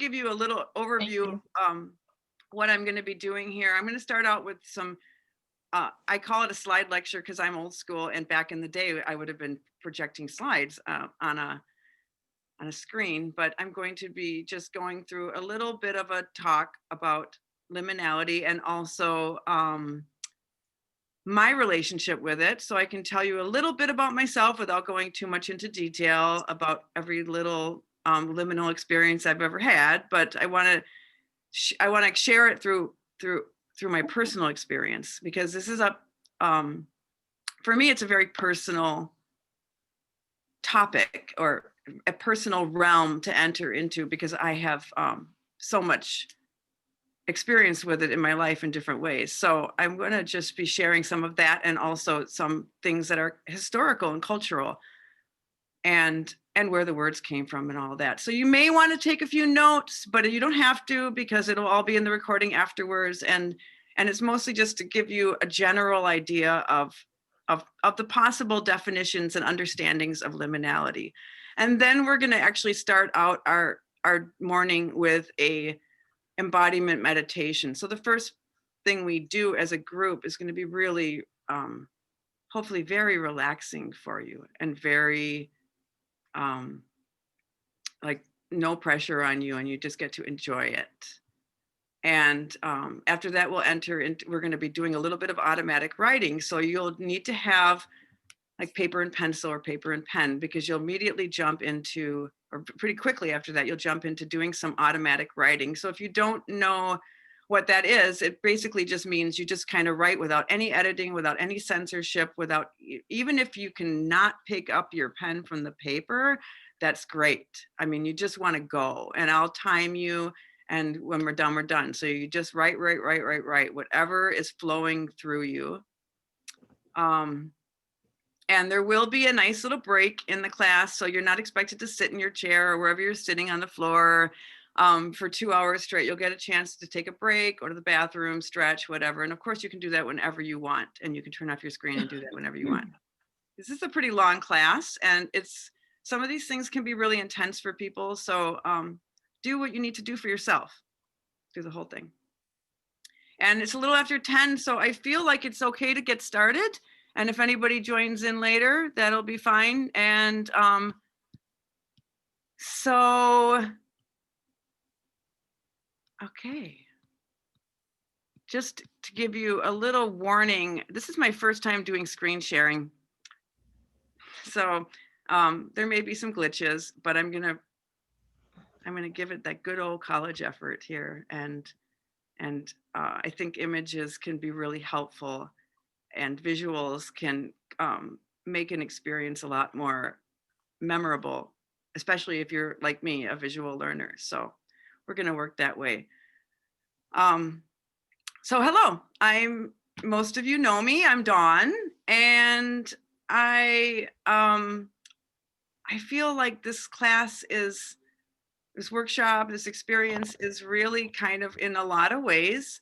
give you a little overview of what I'm going to be doing here. I'm going to start out with some, I call it a slide lecture because I'm old school, and back in the day I would have been projecting slides on a screen, but I'm going to be just going through a little bit of a talk about liminality and also my relationship with it. So I can tell you a little bit about myself without going too much into detail about every little liminal experience I've ever had, but I want to share it through my personal experience, because this is for me, it's a very personal topic, or a personal realm to enter into, because I have so much experience with it in my life in different ways. So I'm going to just be sharing some of that, and also some things that are historical and cultural, and where the words came from and all that. So you may want to take a few notes, but you don't have to, because it'll all be in the recording afterwards. And it's mostly just to give you a general idea of the possible definitions and understandings of liminality. And then we're going to actually start out our morning with a embodiment meditation. So the first thing we do as a group is going to be really, hopefully very relaxing for you, and very, like no pressure on you, and you just get to enjoy it. And after that, we'll enter into, we're going to be doing a little bit of automatic writing. So you'll need to have like paper and pencil, or paper and pen, because you'll immediately jump into, or pretty quickly after that, you'll jump into doing some automatic writing. So if you don't know what that is, it basically just means you just kind of write without any editing, without any censorship, without, even if you cannot pick up your pen from the paper, that's great. I mean, you just want to go, and I'll time you. And when we're done, we're done. So you just write, whatever is flowing through you. And there will be a nice little break in the class. So you're not expected to sit in your chair or wherever you're sitting on the floor for 2 hours straight. You'll get a chance to take a break, go to the bathroom, stretch, whatever. And of course you can do that whenever you want. And you can turn off your screen and do that whenever you want. This is a pretty long class, and some of these things can be really intense for people. So do what you need to do for yourself through the whole thing. And it's a little after 10, so I feel like it's okay to get started. And if anybody joins in later, that'll be fine. And so, okay. Just to give you a little warning, this is my first time doing screen sharing. So there may be some glitches, but I'm gonna give it that good old college effort here. And I think images can be really helpful, and visuals can make an experience a lot more memorable, especially if you're like me, a visual learner. So we're going to work that way. So hello, most of you know me, I'm Dawn, and I feel like this workshop, this experience is really kind of, in a lot of ways,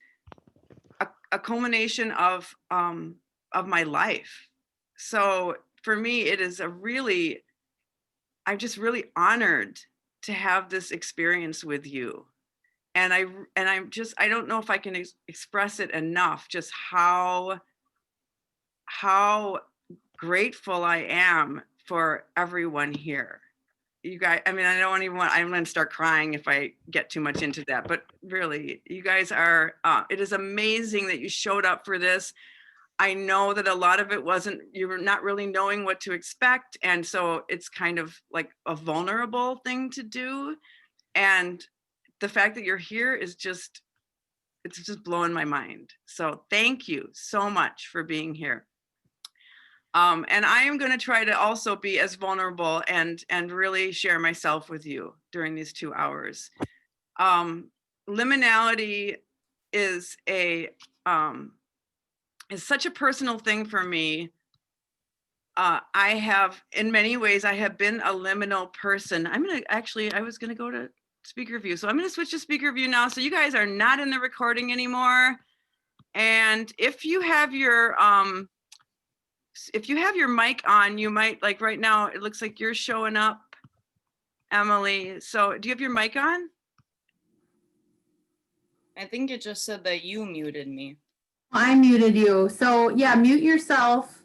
a culmination of my life. So for me, it is I'm just really honored to have this experience with you. And I don't know if I can express it enough, just how grateful I am for everyone here. You guys, I mean, I'm going to start crying if I get too much into that, but really, you guys are, it is amazing that you showed up for this. I know that a lot of it you were not really knowing what to expect. And so it's kind of like a vulnerable thing to do. And the fact that you're here it's just blowing my mind. So thank you so much for being here. And I am going to try to also be as vulnerable and really share myself with you during these 2 hours. Liminality is such a personal thing for me. In many ways, I have been a liminal person. I was going to go to speaker view. So I'm going to switch to speaker view now. So you guys are not in the recording anymore. And if you have your mic on, you might, like right now, it looks like you're showing up, Emily. So do you have your mic on? I think it just said that you muted me. I muted you. So yeah, mute yourself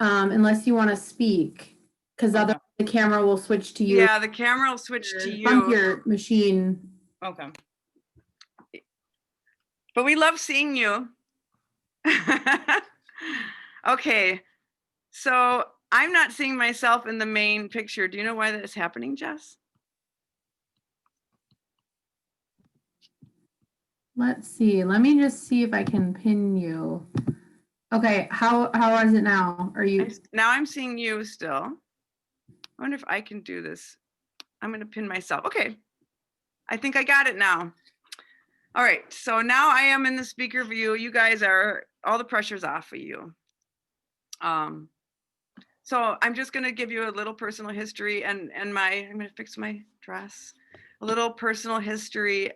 unless you want to speak, because Okay. otherwise the camera will switch to you. Yeah, the camera will switch to Bump you. your machine. Okay. But we love seeing you. Okay, so I'm not seeing myself in the main picture. Do you know why that is happening, Jess? Let's see. Let me just see if I can pin you. Okay, how is it now? Are you? Now I'm seeing you still. I wonder if I can do this. I'm going to pin myself. Okay, I think I got it now. All right, so now I am in the speaker view. You guys are, all the pressure's off of you. So I'm just going to give you a little personal history and I'm going to fix my dress. A little personal history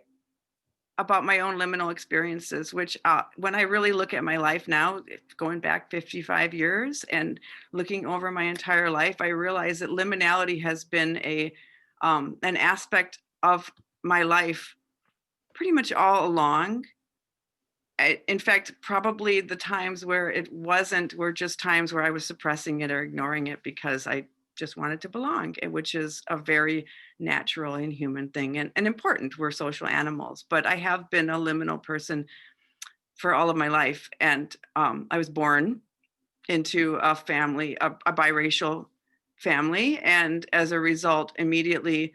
about my own liminal experiences, which when I really look at my life now, going back 55 years and looking over my entire life, I realize that liminality has been an aspect of my life pretty much all along. In fact, probably the times where it wasn't were just times where I was suppressing it or ignoring it because I just wanted to belong, which is a very natural and human thing and important. We're social animals, but I have been a liminal person for all of my life. And I was born into a family, a biracial family. And as a result, immediately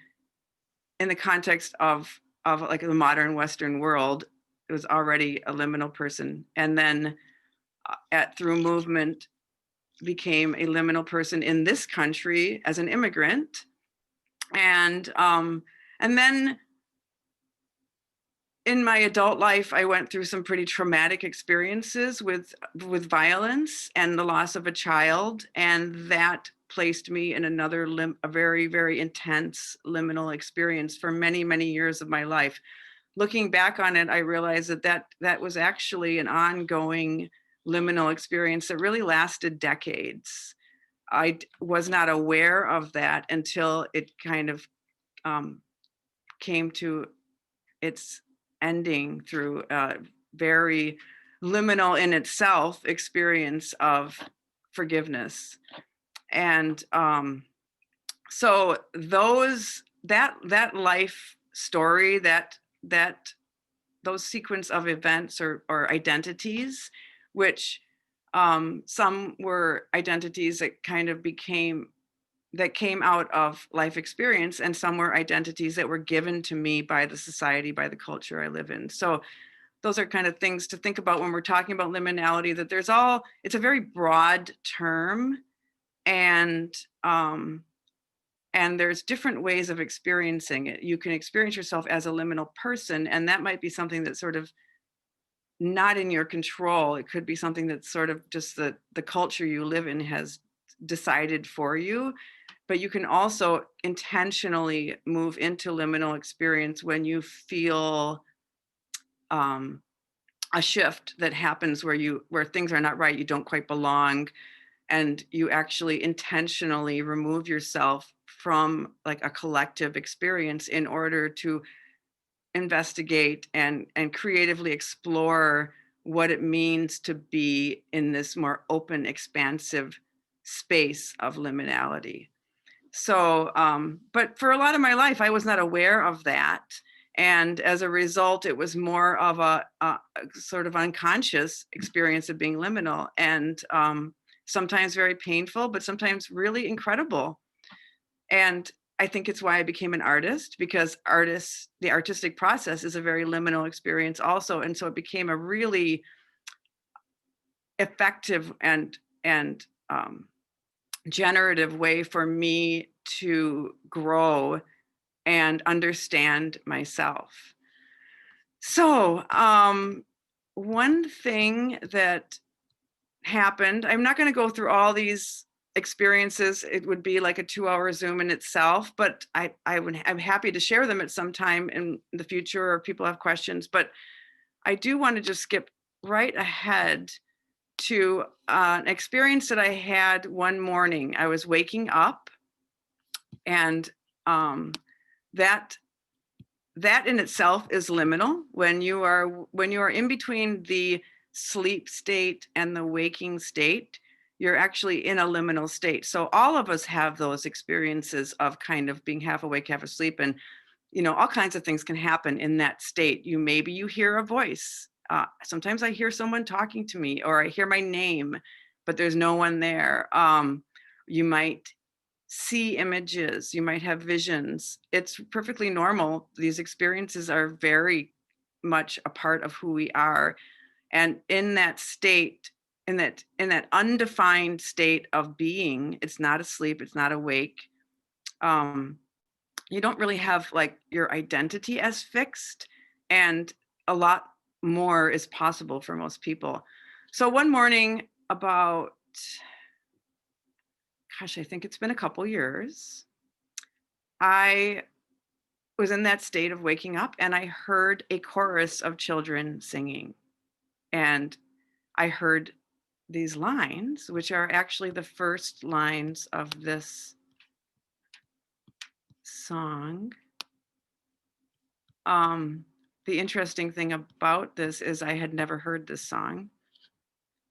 in the context of like the modern Western world, it was already a liminal person. And then through movement, became a liminal person in this country as an immigrant. And then in my adult life, I went through some pretty traumatic experiences with violence and the loss of a child. And that placed me in another a very, very intense liminal experience for many, many years of my life. Looking back on it, I realized that was actually an ongoing liminal experience that really lasted decades. I was not aware of that until it kind of came to its ending through a very liminal in itself experience of forgiveness. And so that life story, that those sequence of events or identities, which some were identities that kind of came out of life experience, and some were identities that were given to me by the society, by the culture I live in. So those are kind of things to think about when we're talking about liminality, that it's a very broad term, and there's different ways of experiencing it. You can experience yourself as a liminal person, and that might be something that's sort of not in your control. It could be something that's sort of just the culture you live in has decided for you. But you can also intentionally move into liminal experience when you feel a shift that happens where things are not right, you don't quite belong, and you actually intentionally remove yourself from like a collective experience in order to investigate and creatively explore what it means to be in this more open, expansive space of liminality. So, but for a lot of my life, I was not aware of that. And as a result, it was more of a sort of unconscious experience of being liminal, and sometimes very painful, but sometimes really incredible. And I think it's why I became an artist, because the artistic process is a very liminal experience also. And so it became a really effective and generative way for me to grow and understand myself. So one thing that happened, I'm not going to go through all these experiences. It would be like a 2-hour Zoom in itself, but I'm happy to share them at some time in the future, or if people have questions. But I do want to just skip right ahead to an experience that I had one morning. I was waking up, and that that in itself is liminal. When you are in between the sleep state and the waking state, you're actually in a liminal state. So all of us have those experiences of kind of being half awake, half asleep, and all kinds of things can happen in that state. Maybe you hear a voice. Sometimes I hear someone talking to me, or I hear my name, but there's no one there. You might see images, you might have visions. It's perfectly normal. These experiences are very much a part of who we are. And in that state, in that undefined state of being, it's not asleep, it's not awake. You don't really have like your identity as fixed, and a lot more is possible for most people. So one morning about, gosh, I think it's been a couple years, I was in that state of waking up and I heard a chorus of children singing. And I heard these lines, which are actually the first lines of this song. The interesting thing about this is I had never heard this song,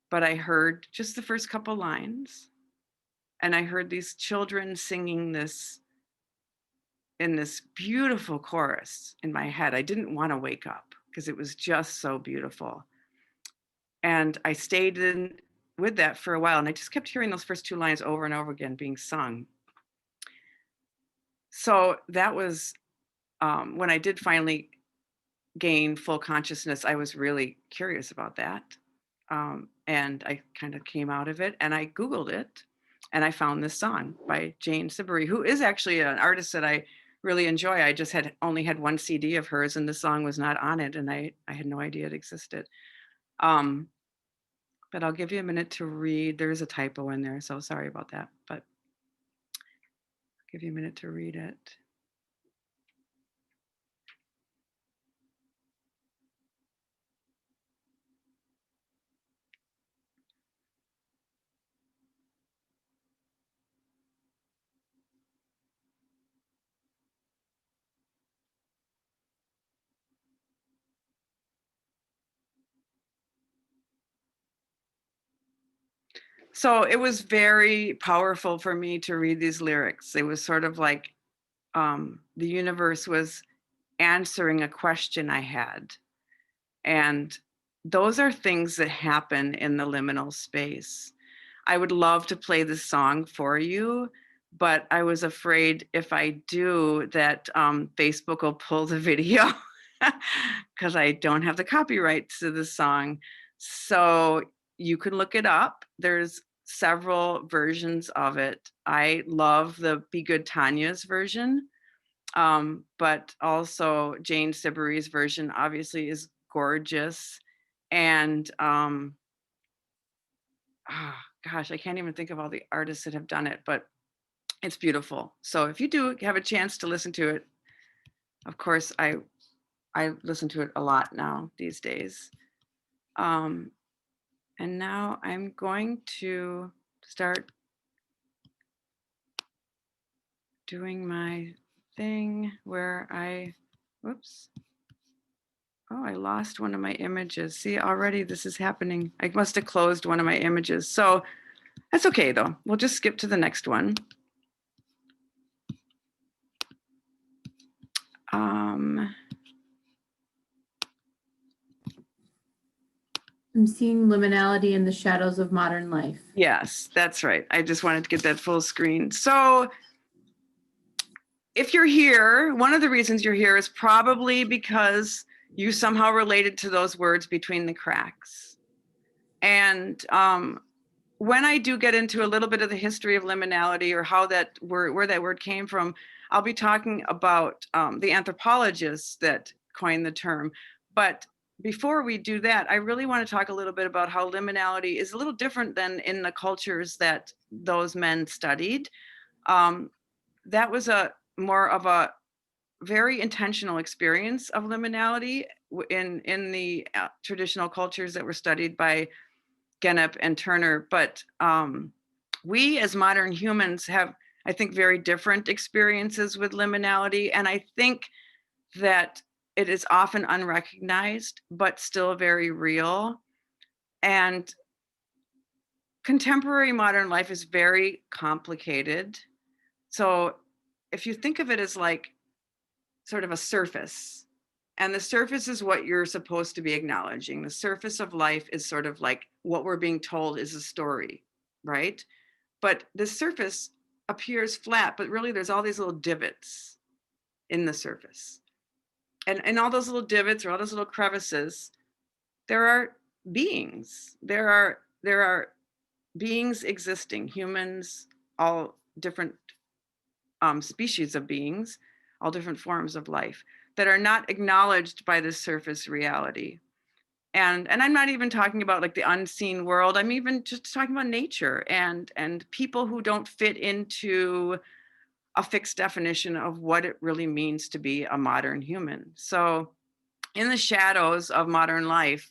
but I heard just the first couple lines, and I heard these children singing this in this beautiful chorus in my head. I didn't want to wake up because it was just so beautiful. And I stayed in with that for a while, and I just kept hearing those first two lines over and over again being sung. So that was when I did finally gain full consciousness. I was really curious about that. And I kind of came out of it and I Googled it, and I found this song by Jane Siberry, who is actually an artist that I really enjoy. I just only had one CD of hers, and the song was not on it, and I had no idea it existed. But I'll give you a minute to read. There's a typo in there, so sorry about that, but I'll give you a minute to read it. So it was very powerful for me to read these lyrics. It was sort of like the universe was answering a question I had. And those are things that happen in the liminal space. I would love to play this song for you, but I was afraid if I do that Facebook will pull the video because I don't have the copyright to the song. So you can look it up. There's several versions of it. I love the Be Good Tanya's version, but also Jane Siberry's version obviously is gorgeous. And gosh, I can't even think of all the artists that have done it, but it's beautiful. So if you do have a chance to listen to it, of course, I listen to it a lot now these days. And now I'm going to start doing my thing where whoops. Oh, I lost one of my images. See, already this is happening. I must have closed one of my images. So that's okay though. We'll just skip to the next one. I'm seeing liminality in the shadows of modern life. Yes, that's right. I just wanted to get that full screen. So if you're here, one of the reasons you're here is probably because you somehow related to those words between the cracks. And when I do get into a little bit of the history of liminality or how that word, where that word came from, I'll be talking about the anthropologists that coined the term. But before we do that, I really want to talk a little bit about how liminality is a little different than in the cultures that those men studied. That was more of a very intentional experience of liminality in the traditional cultures that were studied by Genep and Turner. But we as modern humans have, I think, very different experiences with liminality. And I think that it is often unrecognized, but still very real. And contemporary modern life is very complicated. So if you think of it as like sort of a surface, and the surface is what you're supposed to be acknowledging. The surface of life is sort of like what we're being told is a story, right? But the surface appears flat, but really there's all these little divots in the surface. And in all those little divots or all those little crevices, there are beings. There are beings existing, humans, all different species of beings, all different forms of life that are not acknowledged by the surface reality. And I'm not even talking about like the unseen world. I'm even just talking about nature and people who don't fit into a fixed definition of what it really means to be a modern human. So in the shadows of modern life,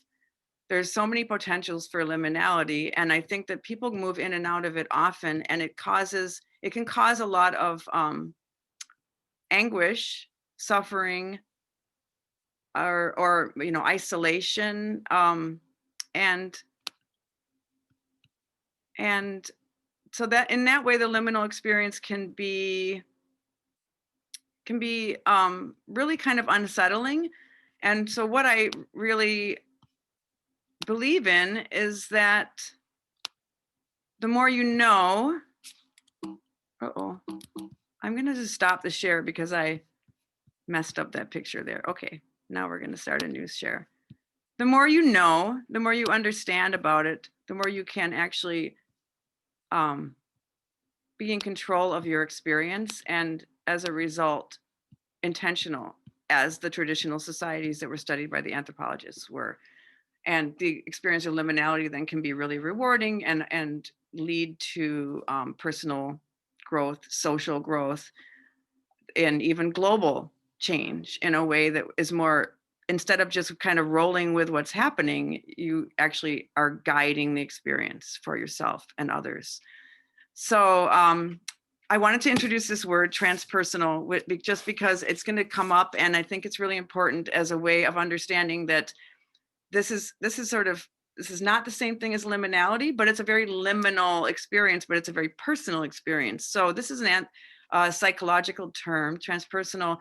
there's so many potentials for liminality. And I think that people move in and out of it often, and it can cause a lot of anguish, suffering, or isolation, and so that in that way the liminal experience can be really kind of unsettling. And so what I really believe in is that the more you know, I'm gonna just stop the share because I messed up that picture there. Okay, now we're gonna start a new share. The more you know, the more you understand about it, the more you can actually be in control of your experience, and as a result, intentional, as the traditional societies that were studied by the anthropologists were. And the experience of liminality then can be really rewarding and lead to personal growth, social growth, and even global change in a way that is more, instead of just kind of rolling with what's happening, you actually are guiding the experience for yourself and others. So I wanted to introduce this word transpersonal just because it's going to come up, and I think it's really important as a way of understanding that this is not the same thing as liminality, but it's a very liminal experience, but it's a very personal experience. So this is a psychological term, transpersonal.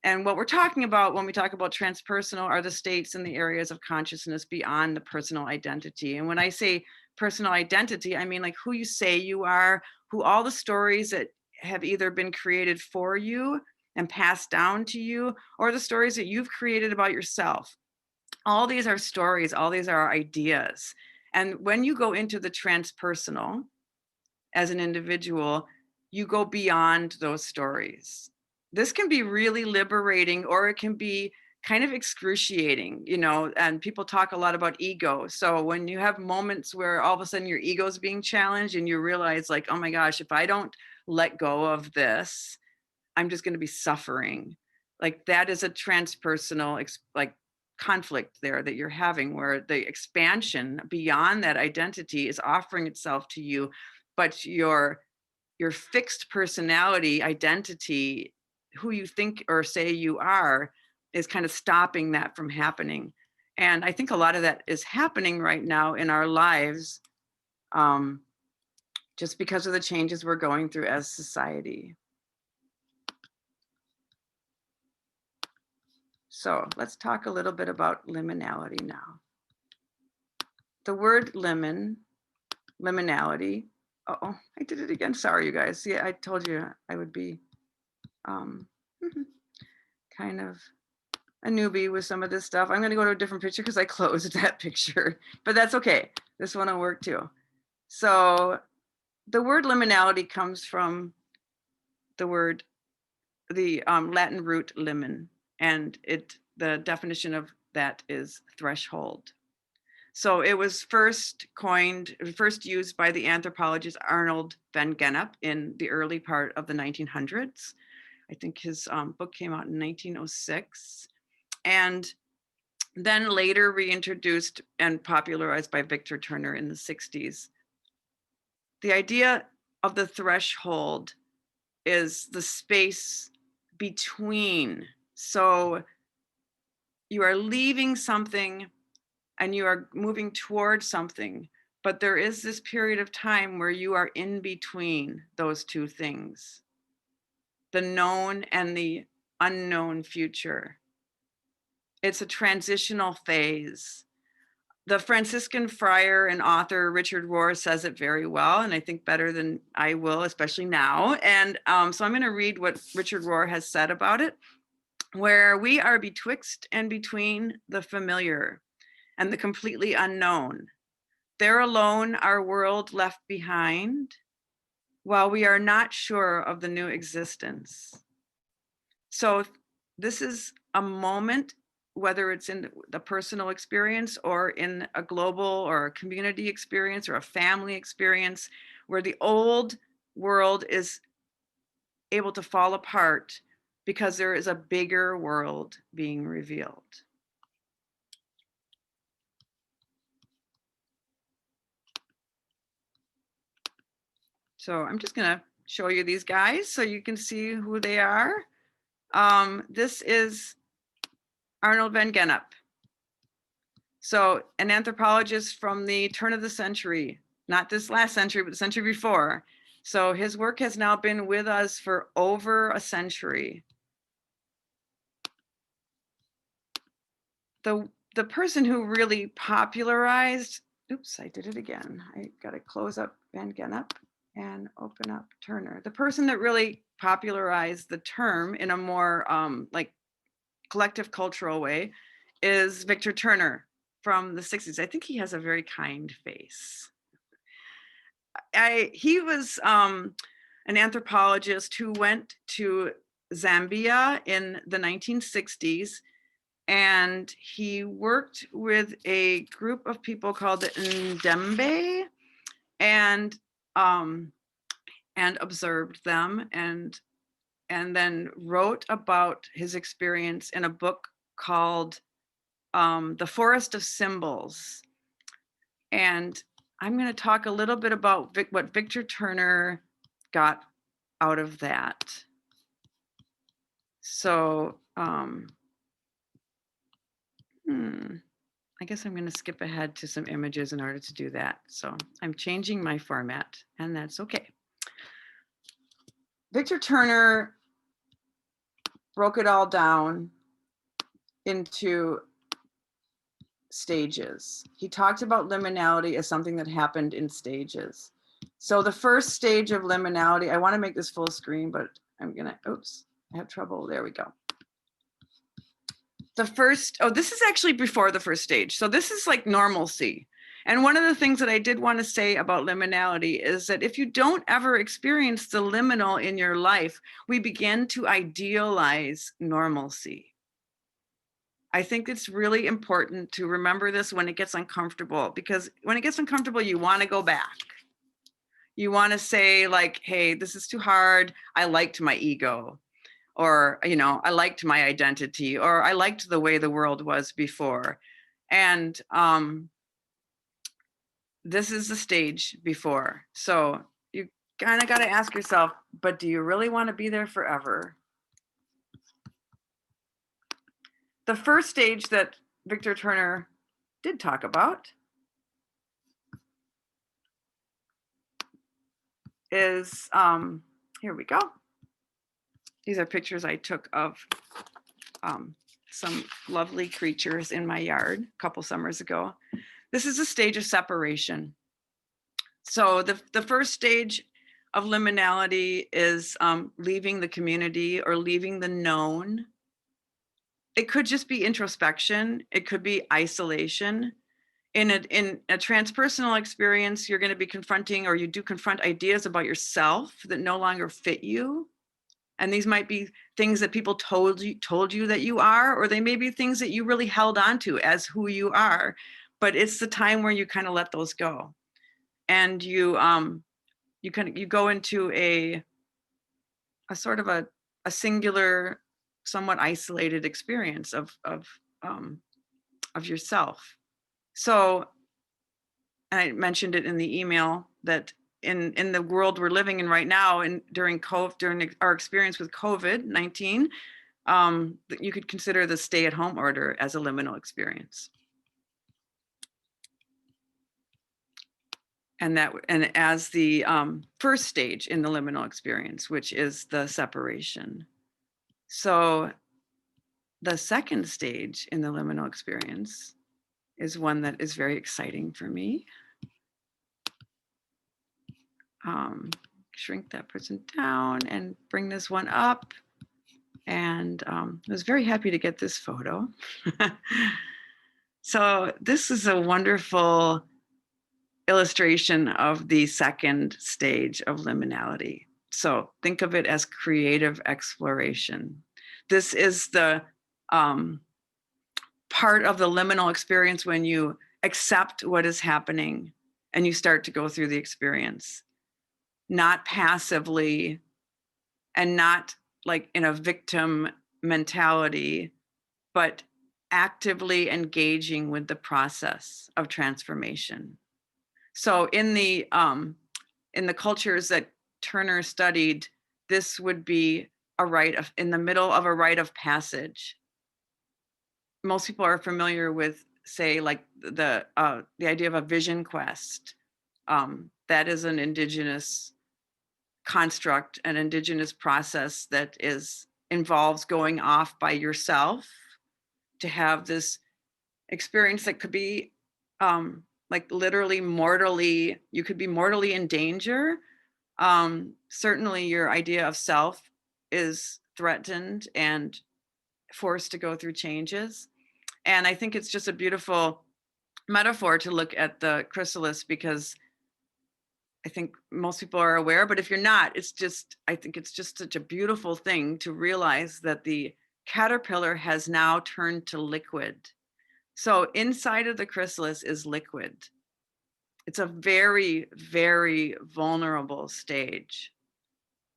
And what we're talking about when we talk about transpersonal are the states and the areas of consciousness beyond the personal identity. And when I say personal identity, I mean like who you say you are, who all the stories that have either been created for you and passed down to you, or the stories that you've created about yourself. All these are stories, all these are ideas. And when you go into the transpersonal as an individual, you go beyond those stories. This can be really liberating, or it can be kind of excruciating, and people talk a lot about ego. So when you have moments where all of a sudden your ego is being challenged and you realize like, oh my gosh, if I don't let go of this, I'm just going to be suffering. Like that is a transpersonal like conflict there that you're having, where the expansion beyond that identity is offering itself to you, but your fixed personality identity, who you think or say you are, is kind of stopping that from happening. And I think a lot of that is happening right now in our lives, just because of the changes we're going through as society. So let's talk a little bit about liminality now. The word liminality. I did it again. Sorry, you guys. See, I told you I would be kind of a newbie with some of this stuff. I'm going to go to a different picture because I closed that picture, but that's okay. This one will work too. So the word liminality comes from the Latin root limen, and the definition of that is threshold. So it was first used by the anthropologist Arnold van Genep in the early part of the 1900s. I think his book came out in 1906, and then later reintroduced and popularized by Victor Turner in the 60s. The idea of the threshold is the space between So you are leaving something and you are moving towards something, but there is this period of time where you are in between those two things, the known and the unknown future. It's a transitional phase. The Franciscan friar and author Richard Rohr says it very well, and I think better than I will, especially now. And so I'm going to read what Richard Rohr has said about it, where we are betwixt and between the familiar and the completely unknown. There alone our world left behind, while we are not sure of the new existence. So this is a moment, whether it's in the personal experience or in a global or a community experience or a family experience, where the old world is able to fall apart because there is a bigger world being revealed. So I'm just going to show you these guys so you can see who they are. This is Arnold van Genep. So an anthropologist from the turn of the century, not this last century, but the century before. So his work has now been with us for over a century. The person who really popularized, oops, I did it again. I got to close up Van Genep and open up Turner. The person that really popularized the term in a more like collective cultural way is Victor Turner from the 60s. I think he has a very kind face. He was an anthropologist who went to Zambia in the 1960s, and he worked with a group of people called the Ndembe, and observed them, and then wrote about his experience in a book called The Forest of Symbols. And I'm going to talk a little bit about what Victor Turner got out of that. So I guess I'm going to skip ahead to some images in order to do that. So I'm changing my format, and that's okay. Victor Turner broke it all down into stages. He talked about liminality as something that happened in stages. So the first stage of liminality, I want to make this full screen, but I'm gonna, oops, I have trouble. There we go. The first, oh, this is actually before the first stage. So this is like normalcy. And one of the things that I did want to say about liminality is that if you don't ever experience the liminal in your life, we begin to idealize normalcy. I think it's really important to remember this when it gets uncomfortable, because when it gets uncomfortable, you want to go back. You want to say like, hey, this is too hard. I liked my ego, or, you know, I liked my identity, or I liked the way the world was before. And this is the stage before. So you kind of got to ask yourself, but do you really want to be there forever? The first stage that Victor Turner did talk about is, here we go. These are pictures I took of some lovely creatures in my yard a couple summers ago. This is a stage of separation. So the first stage of liminality is leaving the community or leaving the known. It could just be introspection. It could be isolation. In a transpersonal experience, you're going to be confronting, or you do confront ideas about yourself that no longer fit you. And these might be things that people told you that you are, or they may be things that you really held on to as who you are. But it's the time where you kind of let those go, and you go into a sort of a singular, somewhat isolated experience of yourself. So I mentioned it in the email that in the world we're living in right now, and during our experience with COVID-19, You could consider the stay-at-home order as a liminal experience. And as the first stage in the liminal experience, which is the separation. So the second stage in the liminal experience is one that is very exciting for me. Shrink that person down and bring this one up. And I was very happy to get this photo. So this is a wonderful illustration of the second stage of liminality. So think of it as creative exploration. This is the part of the liminal experience when you accept what is happening and you start to go through the experience, not passively and not like in a victim mentality, but actively engaging with the process of transformation. So in the cultures that Turner studied, this would be a rite of, in the middle of a rite of passage. Most people are familiar with, say, like the idea of a vision quest. That is an indigenous construct, an indigenous process that involves going off by yourself to have this experience that could be like literally mortally, you could be mortally in danger. Certainly your idea of self is threatened and forced to go through changes. And I think it's just a beautiful metaphor to look at the chrysalis, because I think most people are aware, but if you're not, I think it's just such a beautiful thing to realize that the caterpillar has now turned to liquid. So inside of the chrysalis is liquid. It's a very, very vulnerable stage.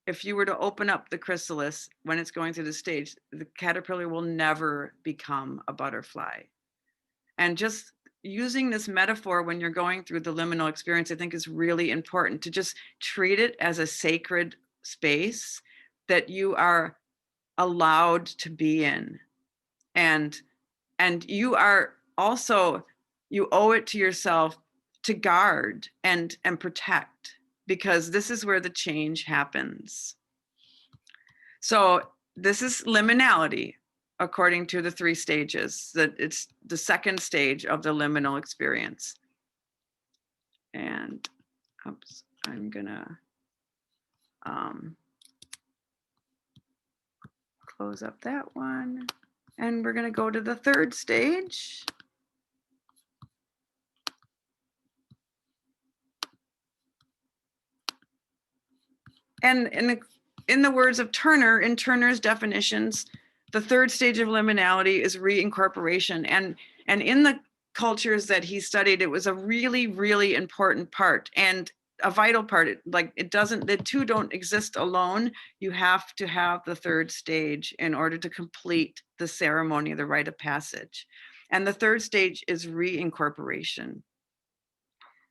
If you were to open up the chrysalis when it's going through the stage, the caterpillar will never become a butterfly. And just using this metaphor when you're going through the liminal experience, I think is really important to just treat it as a sacred space that you are allowed to be in. And you are also, you owe it to yourself to guard and protect, because this is where the change happens. So this is liminality, according to the 3 stages, that it's the second stage of the liminal experience. And oops, I'm gonna close up that one. And we're gonna go to the 3rd stage. And in the words of Turner, in Turner's definitions, the 3rd stage of liminality is reincorporation. And in the cultures that he studied, it was a really, really important part and a vital part. The 2 don't exist alone. You have to have the 3rd stage in order to complete the ceremony, the rite of passage. And the 3rd stage is reincorporation.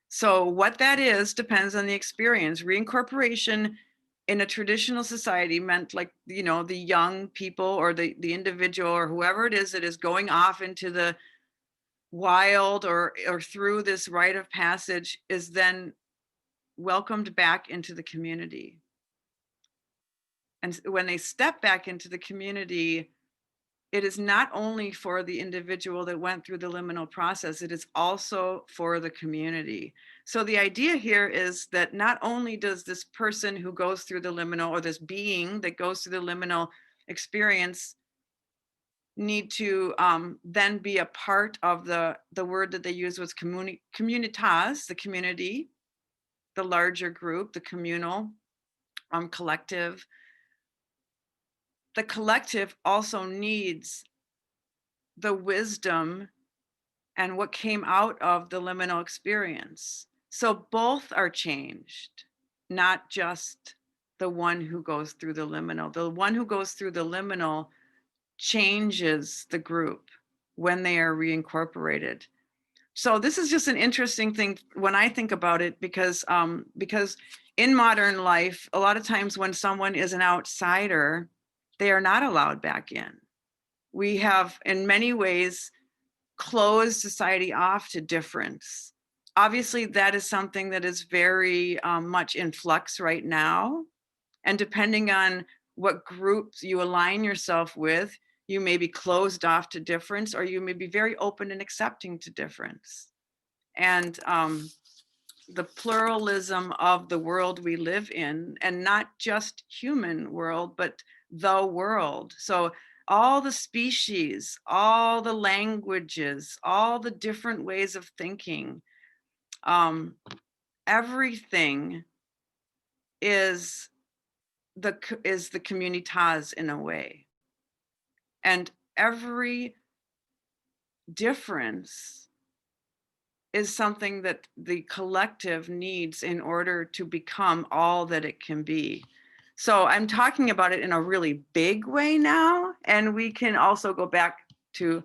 So what that is depends on the experience. Reincorporation in a traditional society meant, like, you know, the young people or the individual or whoever it is that is going off into the wild or through this rite of passage is then welcomed back into the community. And when they step back into the community, it is not only for the individual that went through the liminal process, it is also for the community. So the idea here is that not only does this person who goes through the liminal, or this being that goes through the liminal experience, need to then be a part of the word that they use was communitas, the community, the larger group, the communal collective. The collective also needs the wisdom and what came out of the liminal experience. So both are changed, not just the one who goes through the liminal. The one who goes through the liminal changes the group when they are reincorporated. So this is just an interesting thing when I think about it, because in modern life, a lot of times when someone is an outsider, they are not allowed back in. We have, in many ways, closed society off to difference. Obviously, that is something that is very much in flux right now. And depending on what groups you align yourself with, you may be closed off to difference, or you may be very open and accepting to difference. And the pluralism of the world we live in, and not just human world, but the world. So all the species, all the languages, all the different ways of thinking, everything is the communitas in a way. And every difference is something that the collective needs in order to become all that it can be. So I'm talking about it in a really big way now, and we can also go back to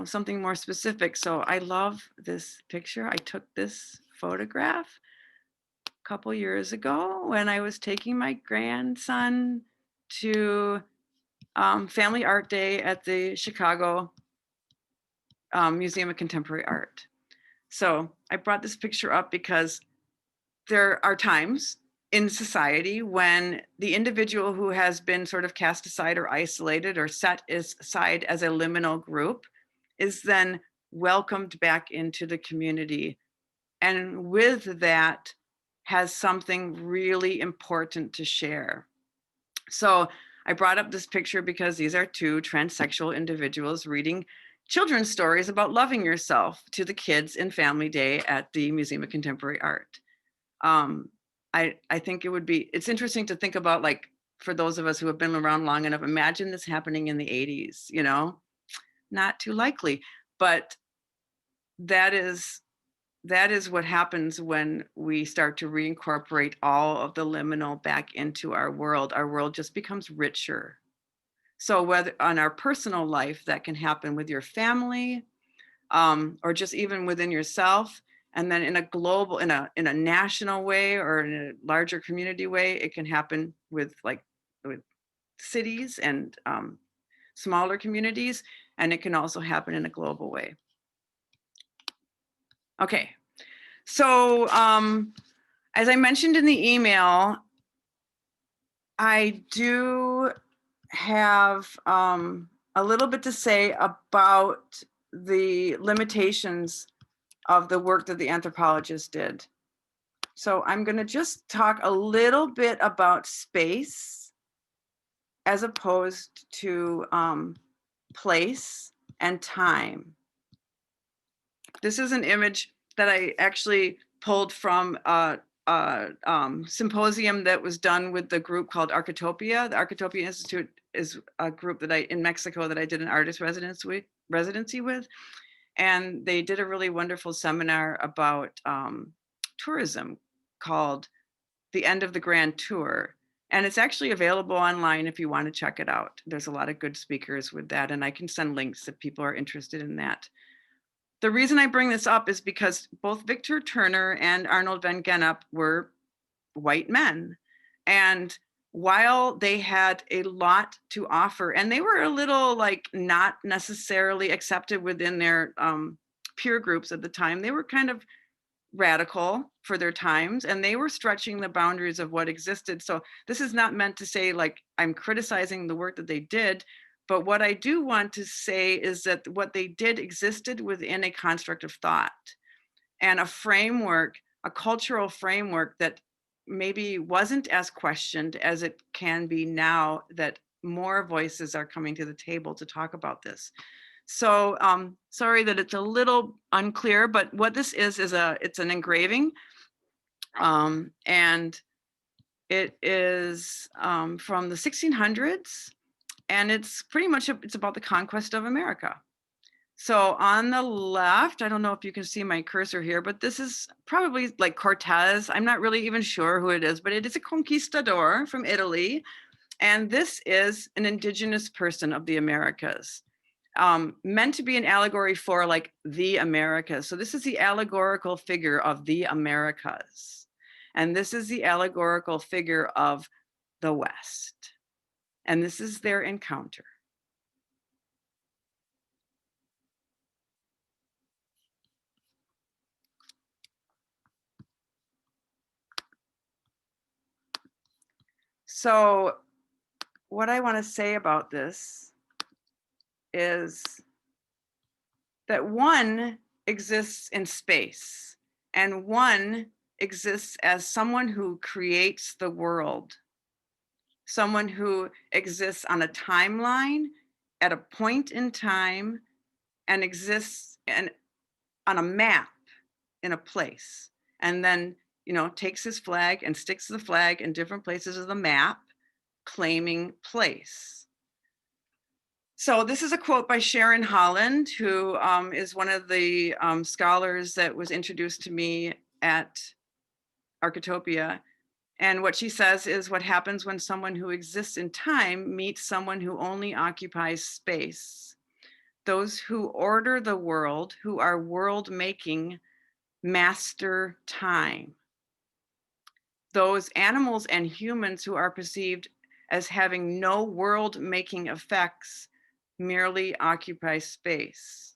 something more specific. So I love this picture. I took this photograph a couple years ago when I was taking my grandson to Family Art Day at the Chicago Museum of Contemporary Art. So I brought this picture up because there are times in society when the individual who has been sort of cast aside or isolated or set aside as a liminal group is then welcomed back into the community. And with that has something really important to share. So I brought up this picture because these are two transsexual individuals reading children's stories about loving yourself to the kids in Family Day at the Museum of Contemporary Art. I think it's interesting to think about, like, for those of us who have been around long enough, imagine this happening in the 80s, not too likely, but that is what happens when we start to reincorporate all of the liminal back into our world just becomes richer. So whether on our personal life, that can happen with your family, or just even within yourself. And then in a global, in a national way, or in a larger community way, it can happen with cities and smaller communities. And it can also happen in a global way. Okay, so as I mentioned in the email, I do have a little bit to say about the limitations of the work that the anthropologist did. So I'm going to just talk a little bit about space as opposed to place and time. This is an image that I actually pulled from a symposium that was done with the group called Architopia. The Architopia Institute is a group in Mexico that I did an artist residency with. And they did a really wonderful seminar about tourism called The End of the Grand Tour. And it's actually available online if you want to check it out. There's a lot of good speakers with that, and I can send links if people are interested in that. The reason I bring this up is because both Victor Turner and Arnold van Genep were white men. And while they had a lot to offer, and they were a little not necessarily accepted within their peer groups at the time, they were kind of radical for their times, and they were stretching the boundaries of what existed. So this is not meant to say I'm criticizing the work that they did, but what I do want to say is that what they did existed within a construct of thought and a framework, a cultural framework that maybe wasn't as questioned as it can be now that more voices are coming to the table to talk about this. So sorry that it's a little unclear, but what this is it's an engraving, and it is from the 1600s, and it's pretty much it's about the conquest of America. So on the left, I don't know if you can see my cursor here, but this is probably like Cortez. I'm not really even sure who it is, but it is a conquistador from Italy. And this is an indigenous person of the Americas, meant to be an allegory for the Americas. So this is the allegorical figure of the Americas. And this is the allegorical figure of the West. And this is their encounter. So what I want to say about this is that one exists in space and one exists as someone who creates the world, someone who exists on a timeline at a point in time and exists on a map in a place, and then, takes his flag and sticks the flag in different places of the map, claiming place. So this is a quote by Sharon Holland, who is one of the scholars that was introduced to me at Architopia. And what she says is, what happens when someone who exists in time meets someone who only occupies space? Those who order the world, who are world making, master time. Those animals and humans who are perceived as having no world making effects merely occupy space.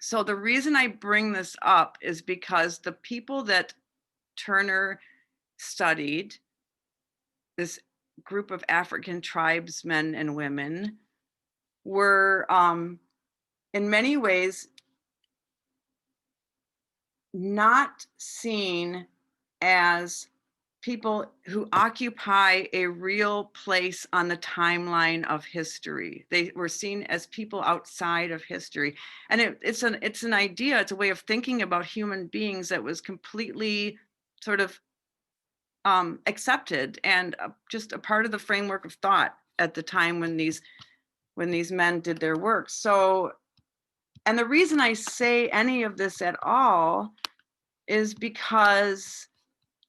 So the reason I bring this up is because the people that Turner studied, this group of African tribesmen and women, were in many ways not seen as people who occupy a real place on the timeline of history. They were seen as people outside of history. And it's an idea, it's a way of thinking about human beings that was completely sort of accepted and just a part of the framework of thought at the time when these men did their work. So, and the reason I say any of this at all is because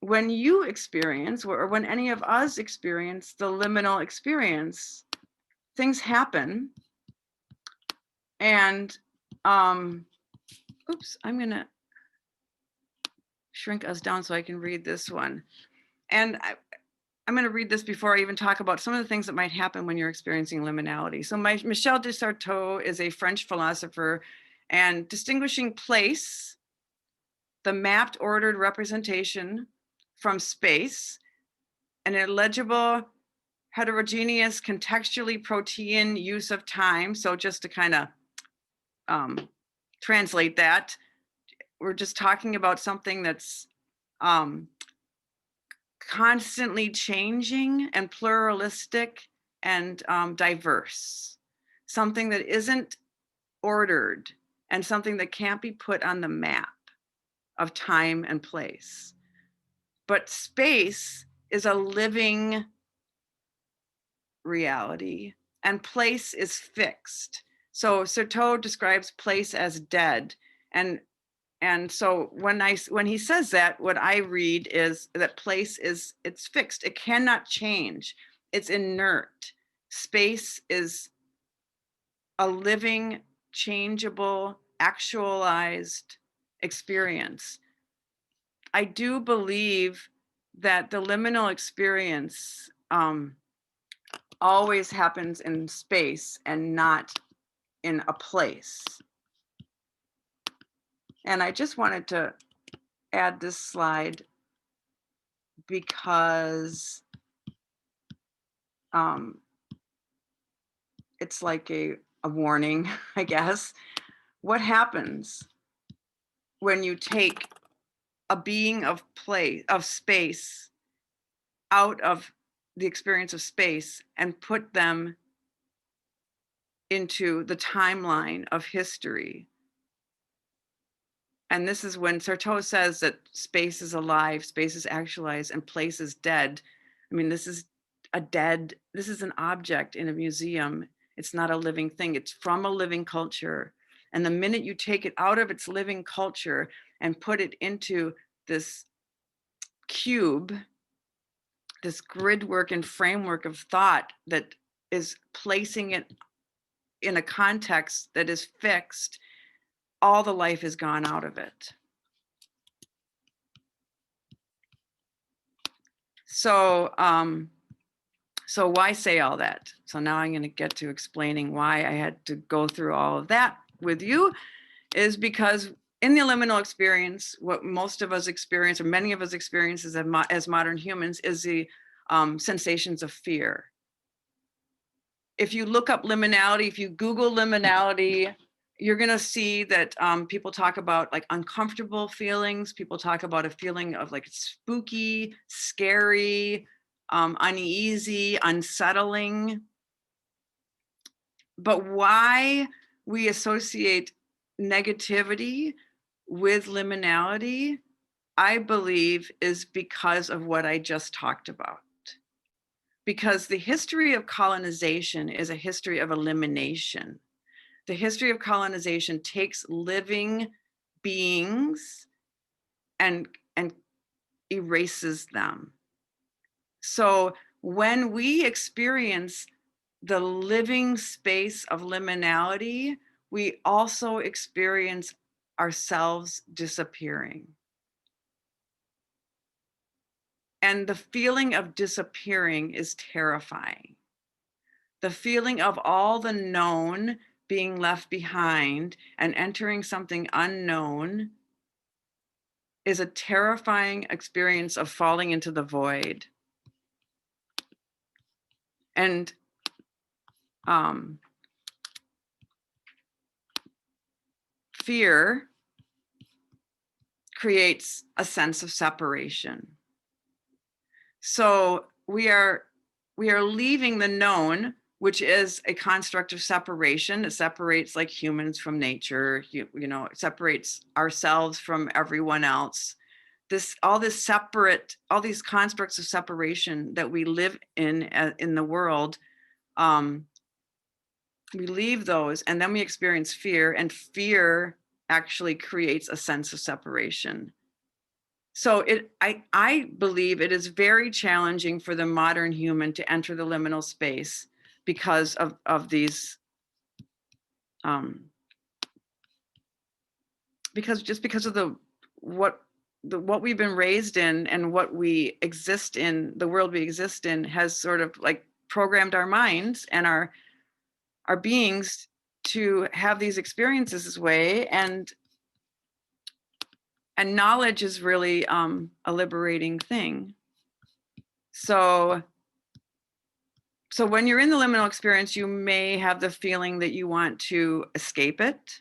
when you experience, or when any of us experience the liminal experience, things happen. And oops, I'm gonna shrink us down so I can read this one. And I'm going to read this before I even talk about some of the things that might happen when you're experiencing liminality. So Michel de Sarto is a French philosopher, and distinguishing place, the mapped ordered representation, from space, an illegible, heterogeneous, contextually protean use of time. So just to kind of translate that, we're just talking about something that's constantly changing and pluralistic and diverse, something that isn't ordered and something that can't be put on the map of time and place. But space is a living reality and place is fixed. So Sarto describes place as dead. And so when he says that, what I read is that place it's fixed. It cannot change. It's inert. Space is a living, changeable, actualized experience. I do believe that the liminal experience always happens in space and not in a place. And I just wanted to add this slide because it's like a warning, I guess. What happens when you take a being of space out of the experience of space and put them into the timeline of history? And this is when Sarto says that space is alive, space is actualized, and place is dead. I mean, this is an object in a museum. It's not a living thing. It's from a living culture. And the minute you take it out of its living culture and put it into this cube, this grid work and framework of thought that is placing it in a context that is fixed, all the life is gone out of it. So why say all that? So now I'm going to get to explaining why I had to go through all of that with you, is because in the liminal experience, what most of us experience, or many of us experience as modern humans, is the sensations of fear. If you look up liminality, if you Google liminality, you're going to see that people talk about like uncomfortable feelings. People talk about a feeling of like spooky, scary, uneasy, unsettling. But why we associate negativity with liminality, I believe, is because of what I just talked about. Because the history of colonization is a history of elimination. The history of colonization takes living beings and erases them. So when we experience the living space of liminality, we also experience ourselves disappearing. And the feeling of disappearing is terrifying. The feeling of all the known being left behind and entering something unknown is a terrifying experience of falling into the void. And fear creates a sense of separation. So we are leaving the known, which is a construct of separation. It separates like humans from nature, you know, it separates ourselves from everyone else. All these constructs of separation that we live in the world, we leave those, and then we experience fear, and fear actually creates a sense of separation. So I believe it is very challenging for the modern human to enter the liminal space because of these, because of what we've been raised in and what we exist in, the world we exist in, has sort of like programmed our minds and our beings to have these experiences this way. And knowledge is really a liberating thing. So when you're in the liminal experience, you may have the feeling that you want to escape it.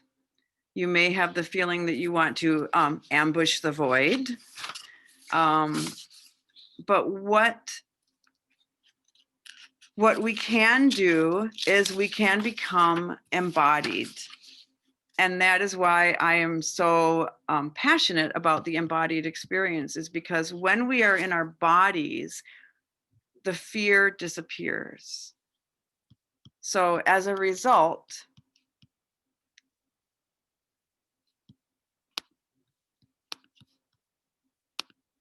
You may have the feeling that you want to ambush the void. But what we can do is we can become embodied. And that is why I am so passionate about the embodied experience, is because when we are in our bodies, the fear disappears. So as a result,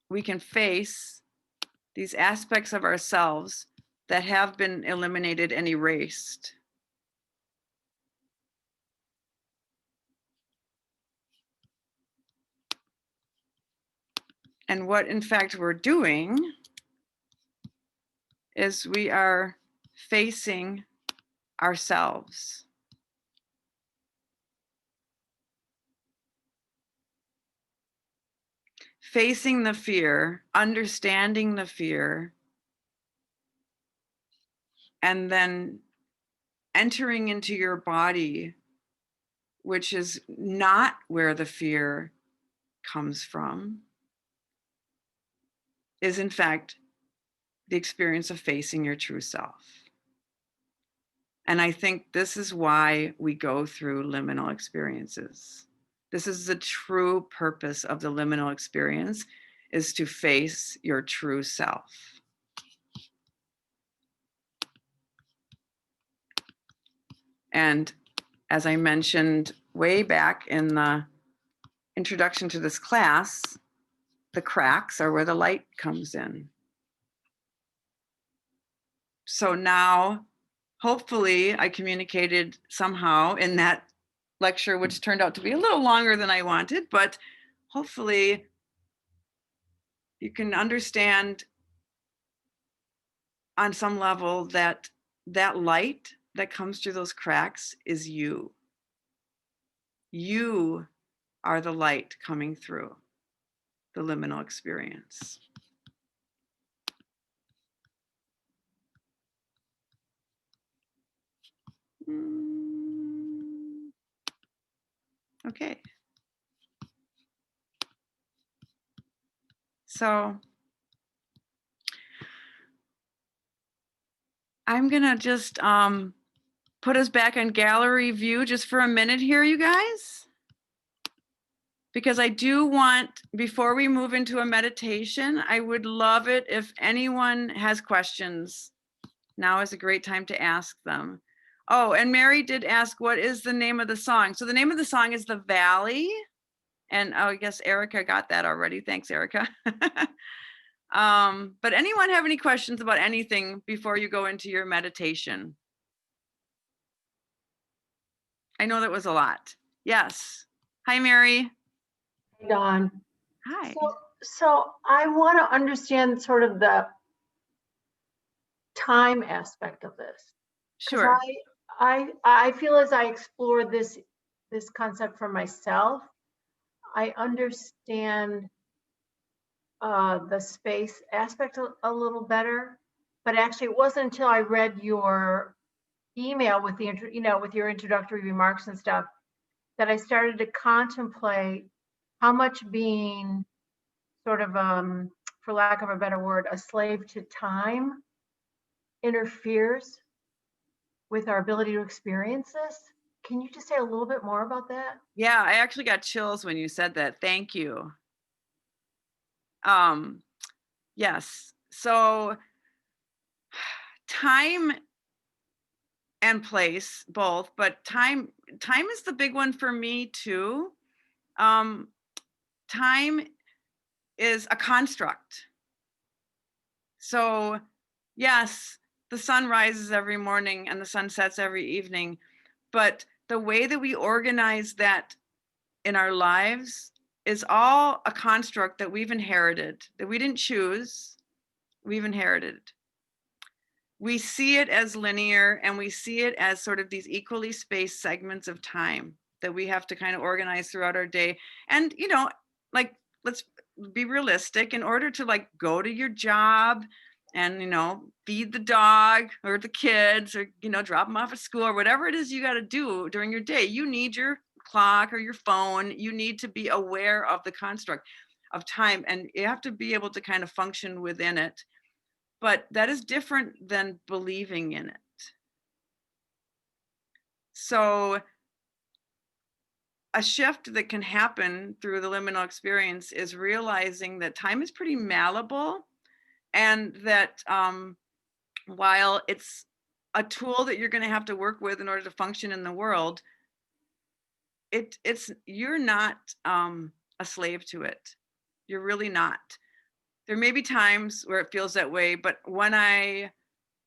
we can face these aspects of ourselves that have been eliminated and erased. And what in fact we're doing is we are facing ourselves. Facing the fear, understanding the fear, and then entering into your body, which is not where the fear comes from, is in fact the experience of facing your true self. And I think this is why we go through liminal experiences. This is the true purpose of the liminal experience, is to face your true self. And as I mentioned way back in the introduction to this class, the cracks are where the light comes in. So now, hopefully, I communicated somehow in that lecture, which turned out to be a little longer than I wanted, but hopefully you can understand on some level that light that comes through those cracks is you. You are the light coming through the liminal experience. Okay. So I'm gonna just put us back on gallery view just for a minute here, you guys. Because I do want, before we move into a meditation, I would love it if anyone has questions. Now is a great time to ask them. Oh, and Mary did ask, what is the name of the song? So the name of the song is The Valley. And oh, I guess Erica got that already. Thanks, Erica. But anyone have any questions about anything before you go into your meditation? I know that was a lot. Yes. Hi, Mary. Hey, Dawn. Hi. So I want to understand sort of the time aspect of this. 'Cause Sure. I feel as I explore this concept for myself, I understand the space aspect a little better. But actually, it wasn't until I read your email with the with your introductory remarks and stuff that I started to contemplate how much being sort of for lack of a better word, a slave to time interferes with our ability to experience this. Can you just say a little bit more about that? Yeah, I actually got chills when you said that. Thank you. Yes. So time and place, both, but time is the big one for me too. Time is a construct. So yes, the sun rises every morning and the sun sets every evening, but the way that we organize that in our lives is all a construct that we've inherited, that we didn't choose, we've inherited. We see it as linear and we see it as sort of these equally spaced segments of time that we have to kind of organize throughout our day. And, like, let's be realistic. In order to like go to your job and, feed the dog or the kids or, drop them off at school or whatever it is you got to do during your day, you need your clock or your phone. You need to be aware of the construct of time and you have to be able to kind of function within it. But that is different than believing in it. So a shift that can happen through the liminal experience is realizing that time is pretty malleable and that while it's a tool that you're going to have to work with in order to function in the world, you're not a slave to it. You're really not. There may be times where it feels that way, but when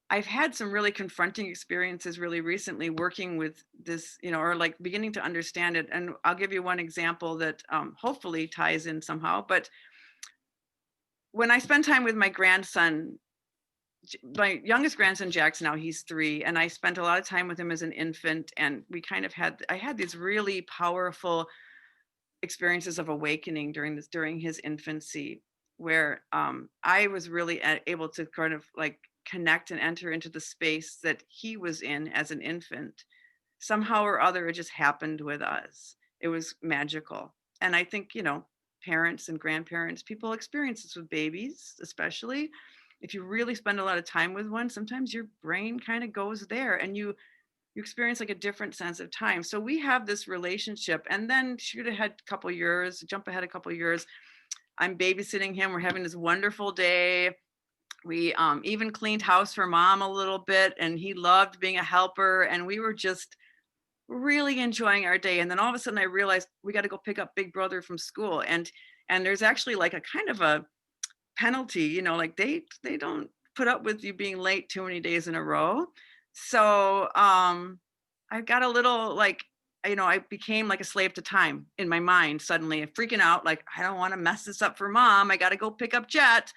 I've had some really confronting experiences really recently working with this, or like beginning to understand it. And I'll give you one example that hopefully ties in somehow. But when I spend time with my grandson, my youngest grandson, Jackson, now he's 3, and I spent a lot of time with him as an infant. And we kind of I had these really powerful experiences of awakening during his infancy, where I was really able to kind of like connect and enter into the space that he was in as an infant. Somehow or other, it just happened with us. It was magical. And I think, parents and grandparents, people experience this with babies, especially if you really spend a lot of time with one, sometimes your brain kind of goes there and you experience like a different sense of time. So we have this relationship, and then jump ahead a couple of years, I'm babysitting him. We're having this wonderful day. We even cleaned house for mom a little bit, and he loved being a helper. And we were just really enjoying our day. And then all of a sudden I realized we got to go pick up big brother from school. And there's actually like a kind of a penalty, like they don't put up with you being late too many days in a row. So I got a little like, I became like a slave to time in my mind, suddenly freaking out, like, I don't want to mess this up for mom. I got to go pick up Jet.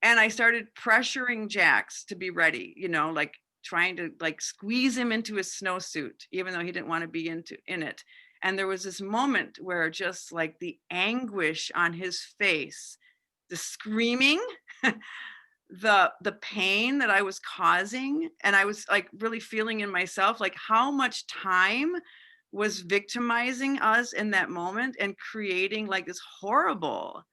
And I started pressuring Jax to be ready, you know, like trying to like squeeze him into his snowsuit, even though he didn't want to be in it. And there was this moment where just like the anguish on his face, the screaming, the pain that I was causing, and I was like really feeling in myself like how much time was victimizing us in that moment and creating like this horrible,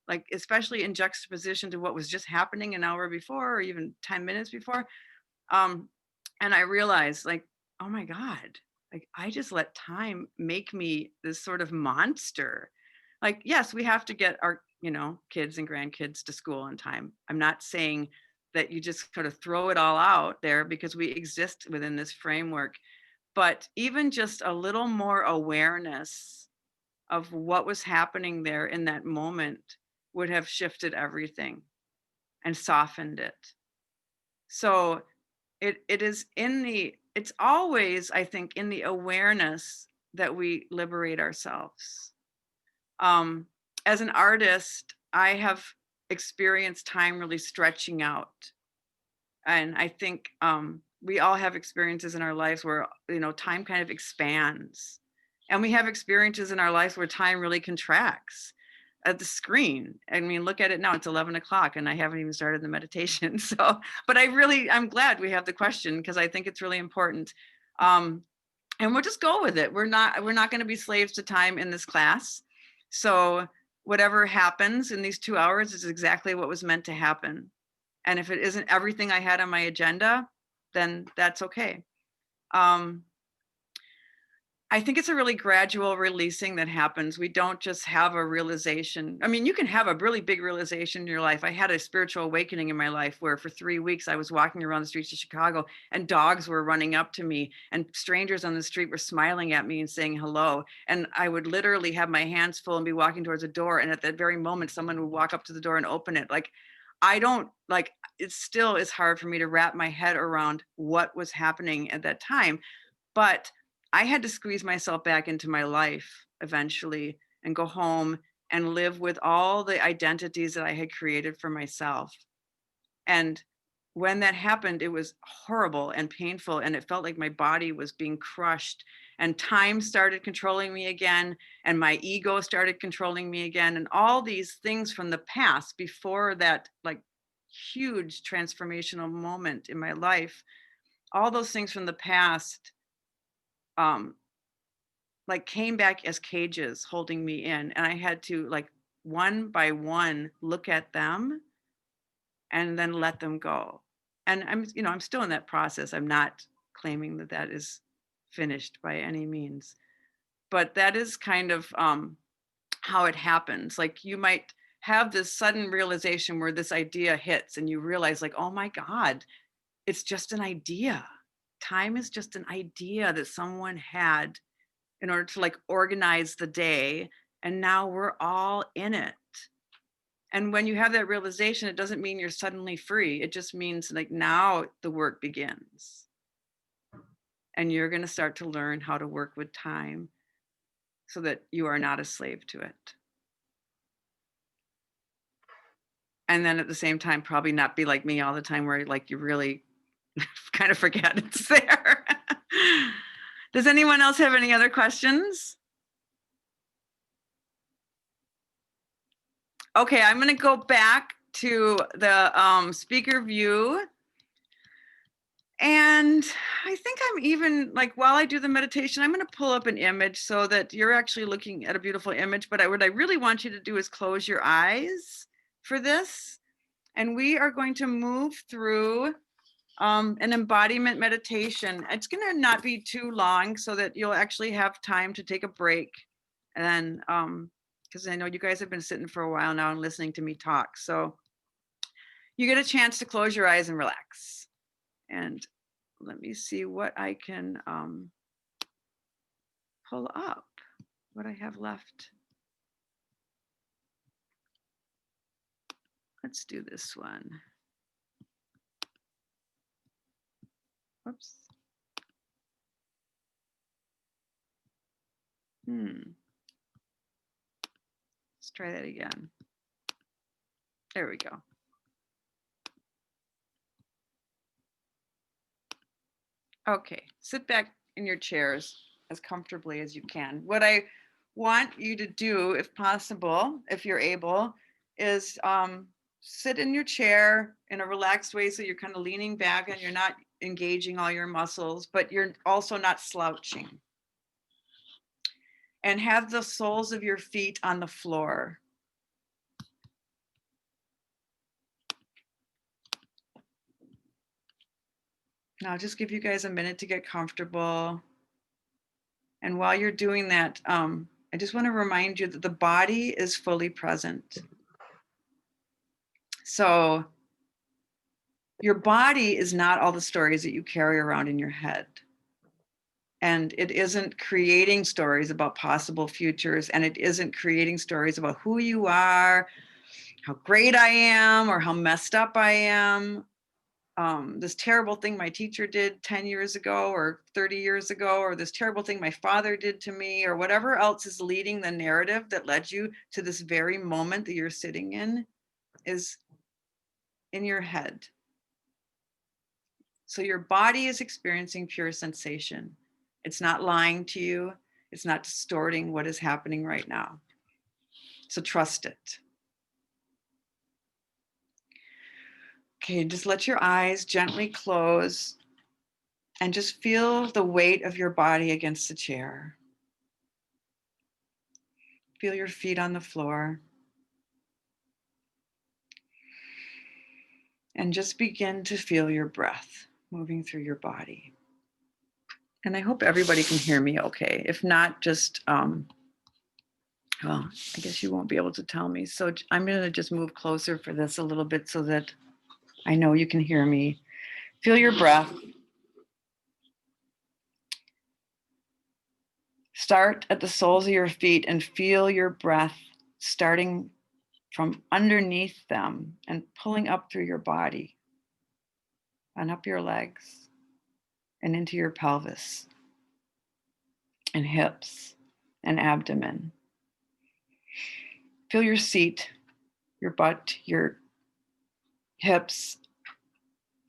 like especially in juxtaposition to what was just happening an hour before or even 10 minutes before. um and I realized like, oh my God, like I just let time make me this sort of monster. Like, yes, we have to get our, you know, kids and grandkids to school on time. I'm not saying that you just sort of throw it all out there, because we exist within this framework. But even just a little more awareness of what was happening there in that moment would have shifted everything and softened it. So it is in the, it's always, I think, in the awareness that we liberate ourselves. As an artist, I have experienced time really stretching out. And I think we all have experiences in our lives where, you know, time kind of expands. And we have experiences in our lives where time really contracts. At the screen, I mean, look at it now, it's 11 o'clock and I haven't even started the meditation. So, but I'm glad we have the question, because I think it's really important. And we'll just go with it. We're not going to be slaves to time in this class. So whatever happens in these 2 hours is exactly what was meant to happen. And if it isn't everything I had on my agenda, then that's okay. I think it's a really gradual releasing that happens. We don't just have a realization. I mean, you can have a really big realization in your life. I had a spiritual awakening in my life where for 3 weeks I was walking around the streets of Chicago and dogs were running up to me and strangers on the street were smiling at me and saying hello. And I would literally have my hands full and be walking towards a door. And at that very moment, someone would walk up to the door and open it. Like, I don't like, it still is hard for me to wrap my head around what was happening at that time. But I had to squeeze myself back into my life eventually and go home and live with all the identities that I had created for myself. And when that happened, it was horrible and painful. And it felt like my body was being crushed, and time started controlling me again. And my ego started controlling me again. And all these things from the past before that, like huge transformational moment in my life, all those things from the past, like came back as cages holding me in, and I had to like one by one look at them and then let them go. And I'm still in that process. I'm not claiming that that is finished by any means, but that is kind of how it happens. Like you might have this sudden realization where this idea hits and you realize like, oh my God, it's just an idea. Time is just an idea that someone had in order to like organize the day. And now we're all in it. And when you have that realization, it doesn't mean you're suddenly free. It just means like now the work begins. And you're going to start to learn how to work with time so that you are not a slave to it. And then at the same time, probably not be like me all the time where like you really kind of forget it's there. Does anyone else have any other questions? Okay, I'm going to go back to the speaker view. And I think I'm even like, while I do the meditation, I'm going to pull up an image so that you're actually looking at a beautiful image. But what I really want you to do is close your eyes for this. And we are going to move through an embodiment meditation. It's going to not be too long so that you'll actually have time to take a break. And because I know you guys have been sitting for a while now and listening to me talk. So you get a chance to close your eyes and relax. And let me see what I can pull up, what I have left. Let's do this one. Whoops. Let's try that again. There we go. Okay, sit back in your chairs as comfortably as you can. What I want you to do, if possible, if you're able, is sit in your chair in a relaxed way so you're kind of leaning back and you're not engaging all your muscles, but you're also not slouching. And have the soles of your feet on the floor. Now I'll just give you guys a minute to get comfortable. And while you're doing that, I just want to remind you that the body is fully present. So your body is not all the stories that you carry around in your head. And it isn't creating stories about possible futures, and it isn't creating stories about who you are, how great I am, or how messed up I am. This terrible thing my teacher did 10 years ago or 30 years ago, or this terrible thing my father did to me, or whatever else is leading the narrative that led you to this very moment that you're sitting in, is in your head. So your body is experiencing pure sensation. It's not lying to you. It's not distorting what is happening right now. So trust it. Okay, just let your eyes gently close and just feel the weight of your body against the chair. Feel your feet on the floor. And just begin to feel your breath moving through your body. And I hope everybody can hear me okay. If not, just, well, I guess you won't be able to tell me. So I'm going to just move closer for this a little bit so that I know you can hear me. Feel your breath. Start at the soles of your feet and feel your breath starting from underneath them and pulling up through your body and up your legs and into your pelvis and hips and abdomen. Feel your seat, your butt, your hips,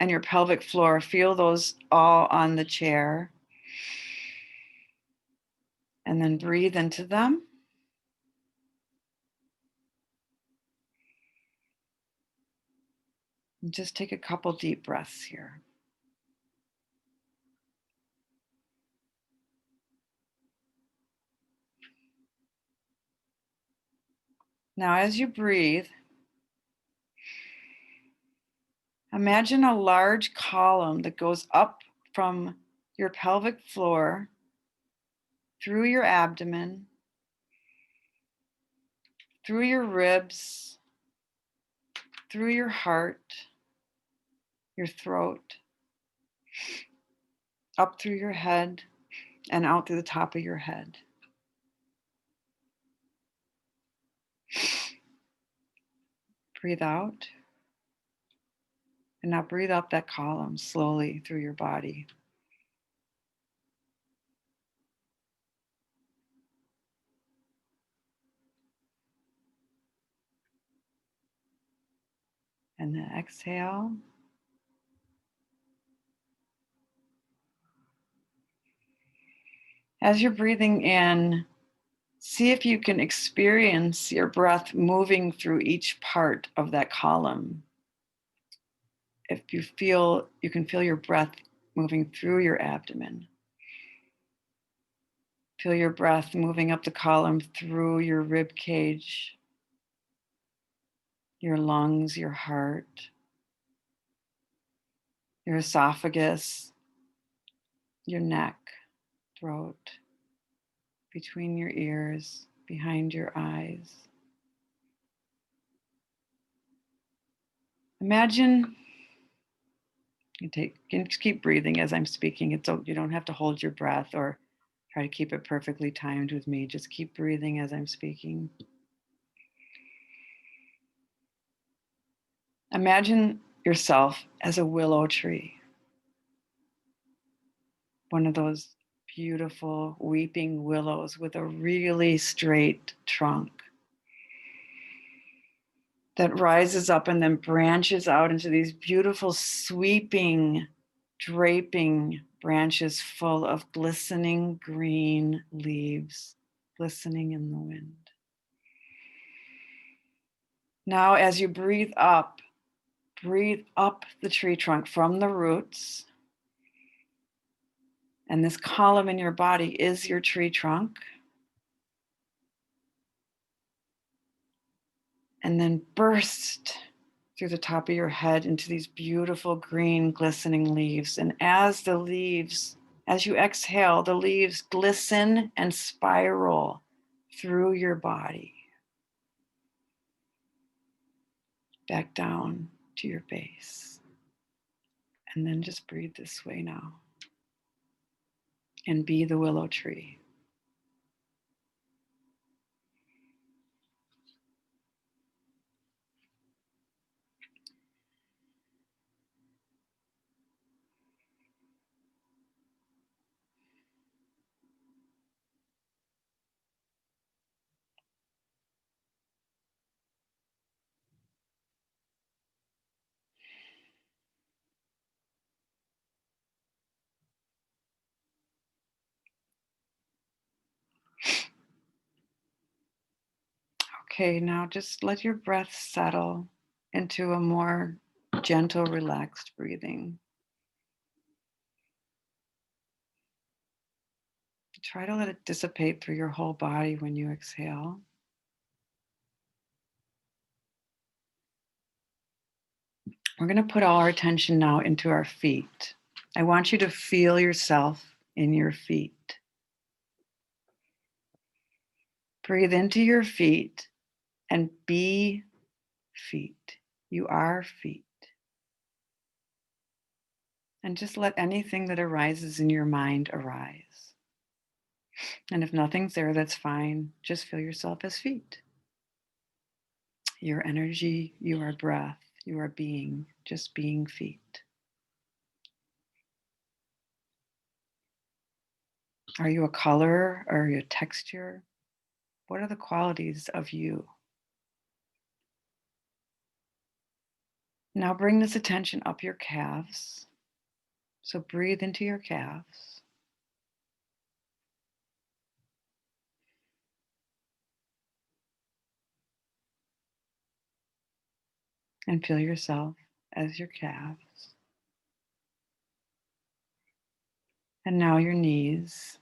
and your pelvic floor. Feel those all on the chair. And then breathe into them. And just take a couple deep breaths here. Now, as you breathe, imagine a large column that goes up from your pelvic floor, through your abdomen, through your ribs, through your heart, your throat, up through your head, and out through the top of your head. Breathe out. And now breathe up that column slowly through your body. And then exhale. As you're breathing in, see if you can experience your breath moving through each part of that column. If you feel, you can feel your breath moving through your abdomen. Feel your breath moving up the column through your rib cage, your lungs, your heart, your esophagus, your neck, throat, between your ears, behind your eyes. Imagine, you can just keep breathing as I'm speaking. You don't have to hold your breath or try to keep it perfectly timed with me. Just keep breathing as I'm speaking. Imagine yourself as a willow tree. One of those beautiful weeping willows with a really straight trunk that rises up and then branches out into these beautiful sweeping, draping branches full of glistening green leaves, glistening in the wind. Now, as you breathe up the tree trunk from the roots. And this column in your body is your tree trunk. And then burst through the top of your head into these beautiful green glistening leaves. And as you exhale, the leaves glisten and spiral through your body. Back down to your base. And then just breathe this way now. And be the willow tree. Okay, now just let your breath settle into a more gentle, relaxed breathing. Try to let it dissipate through your whole body when you exhale. We're going to put all our attention now into our feet. I want you to feel yourself in your feet. Breathe into your feet and be feet. You are feet. And just let anything that arises in your mind arise. And if nothing's there, that's fine. Just feel yourself as feet. Your energy, you are breath, you are being, just being feet. Are you a color? Are you a texture? What are the qualities of you? Now bring this attention up your calves. So breathe into your calves. And feel yourself as your calves. And now your knees.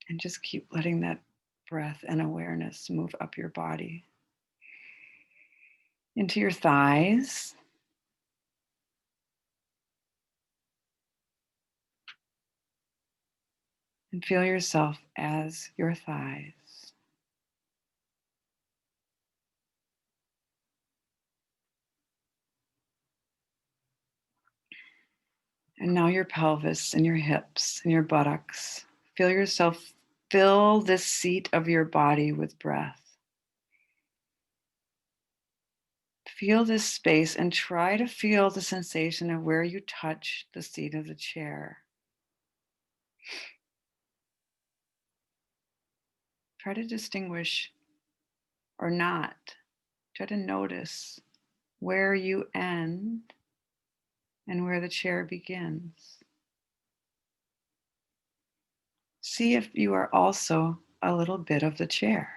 And just keep letting that breath and awareness move up your body. Into your thighs. And feel yourself as your thighs. And now your pelvis and your hips and your buttocks. Feel yourself fill this seat of your body with breath. Feel this space and try to feel the sensation of where you touch the seat of the chair. Try to distinguish or not. Try to notice where you end and where the chair begins. See if you are also a little bit of the chair.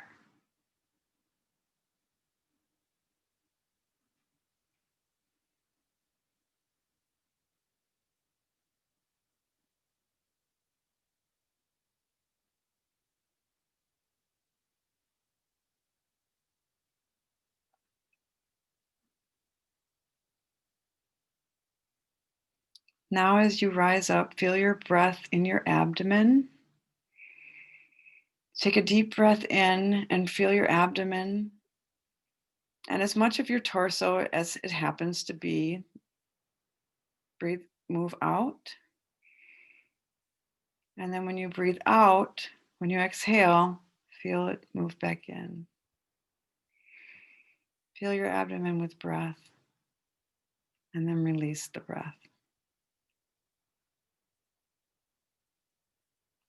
Now, as you rise up, feel your breath in your abdomen. Take a deep breath in and feel your abdomen and as much of your torso as it happens to be. Breathe, move out. And then when you breathe out, when you exhale, feel it move back in. Feel your abdomen with breath and then release the breath.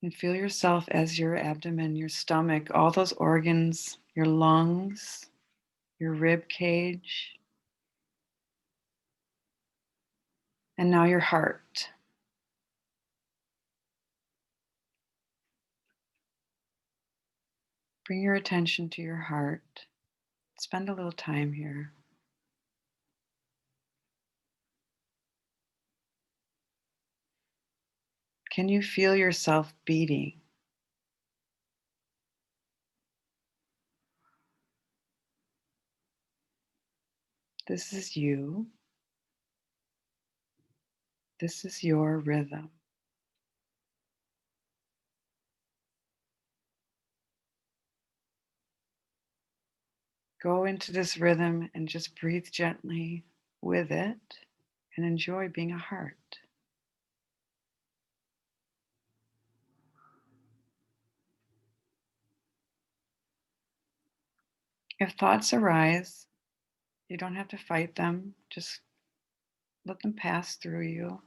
And feel yourself as your abdomen, your stomach, all those organs, your lungs, your rib cage, and now your heart. Bring your attention to your heart. Spend a little time here. Can you feel yourself beating? This is you. This is your rhythm. Go into this rhythm and just breathe gently with it and enjoy being a heart. If thoughts arise, you don't have to fight them, just let them pass through you.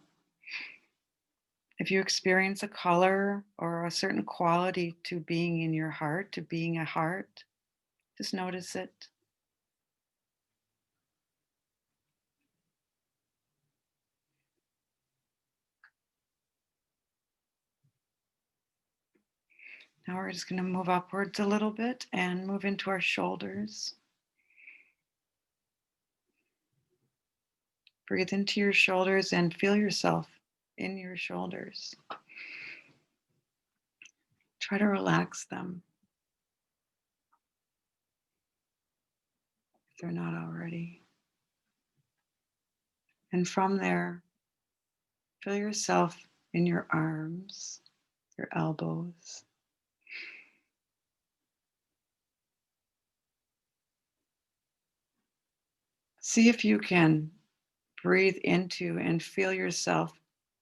If you experience a color or a certain quality to being in your heart, to being a heart, just notice it. Now we're just going to move upwards a little bit and move into our shoulders. Breathe into your shoulders and feel yourself in your shoulders. Try to relax them if they're not already. And from there, feel yourself in your arms, your elbows. See if you can breathe into and feel yourself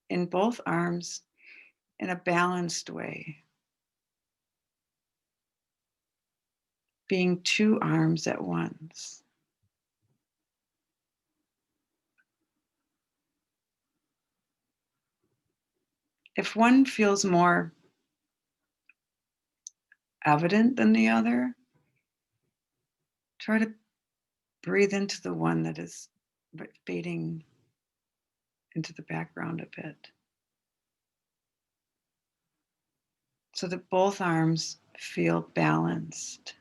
in both arms in a balanced way, being two arms at once. If one feels more evident than the other, try to breathe into the one that is fading into the background a bit, so that both arms feel balanced.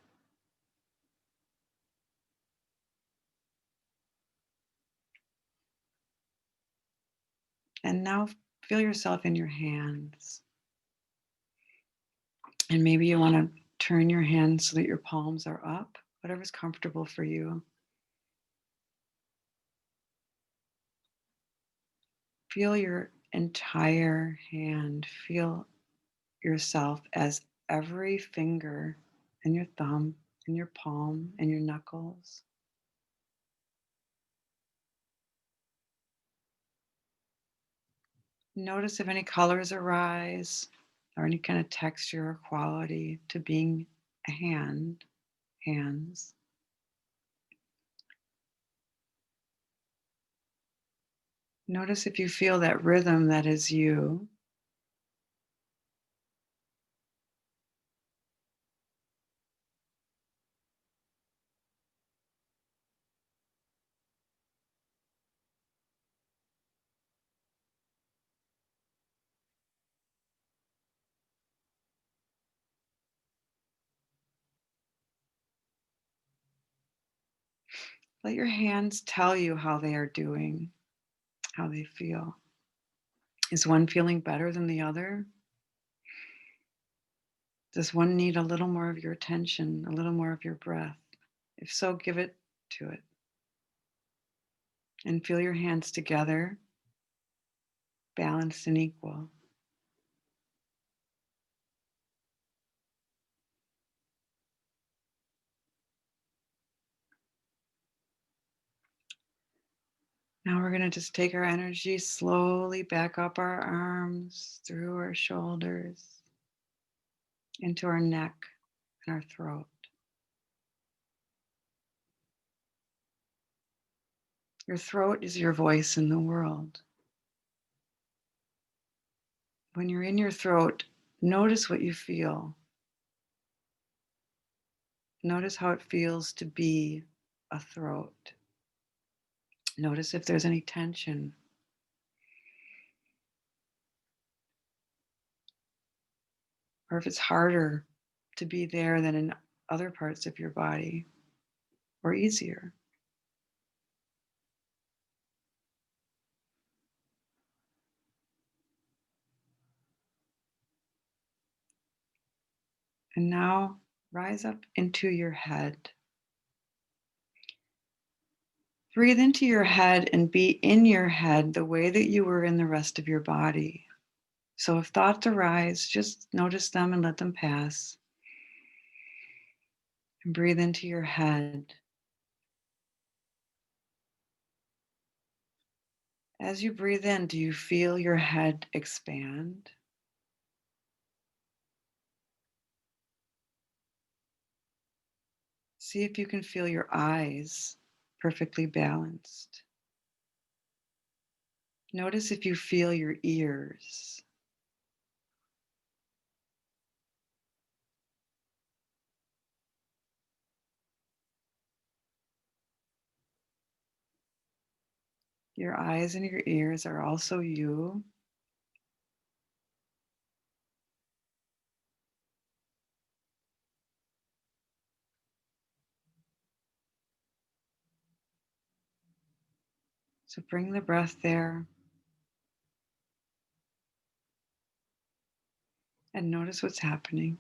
And now feel yourself in your hands. And maybe you want to turn your hands so that your palms are up, whatever's comfortable for you. Feel your entire hand. Feel yourself as every finger and your thumb and your palm and your knuckles. Notice if any colors arise or any kind of texture or quality to being a hands. Notice if you feel that rhythm that is you. Let your hands tell you how they are doing, how they feel. Is one feeling better than the other? Does one need a little more of your attention, a little more of your breath? If so, give it to it. And feel your hands together, balanced and equal. Now we're going to just take our energy slowly back up our arms, through our shoulders, into our neck and our throat. Your throat is your voice in the world. When you're in your throat, notice what you feel. Notice how it feels to be a throat. Notice if there's any tension. Or if it's harder to be there than in other parts of your body, or easier. And now rise up into your head. Breathe into your head and be in your head the way that you were in the rest of your body. So if thoughts arise, just notice them and let them pass. And breathe into your head. As you breathe in, do you feel your head expand? See if you can feel your eyes perfectly balanced. Notice if you feel your ears. Your eyes and your ears are also you. So bring the breath there and notice what's happening.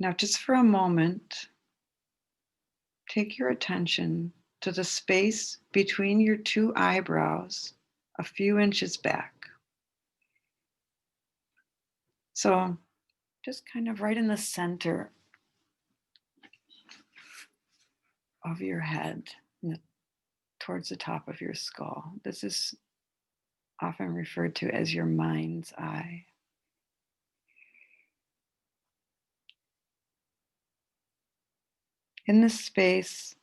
Now, just for a moment, take your attention to the space between your two eyebrows, a few inches back. So just kind of right in the center of your head, towards the top of your skull. This is often referred to as your mind's eye. In this space,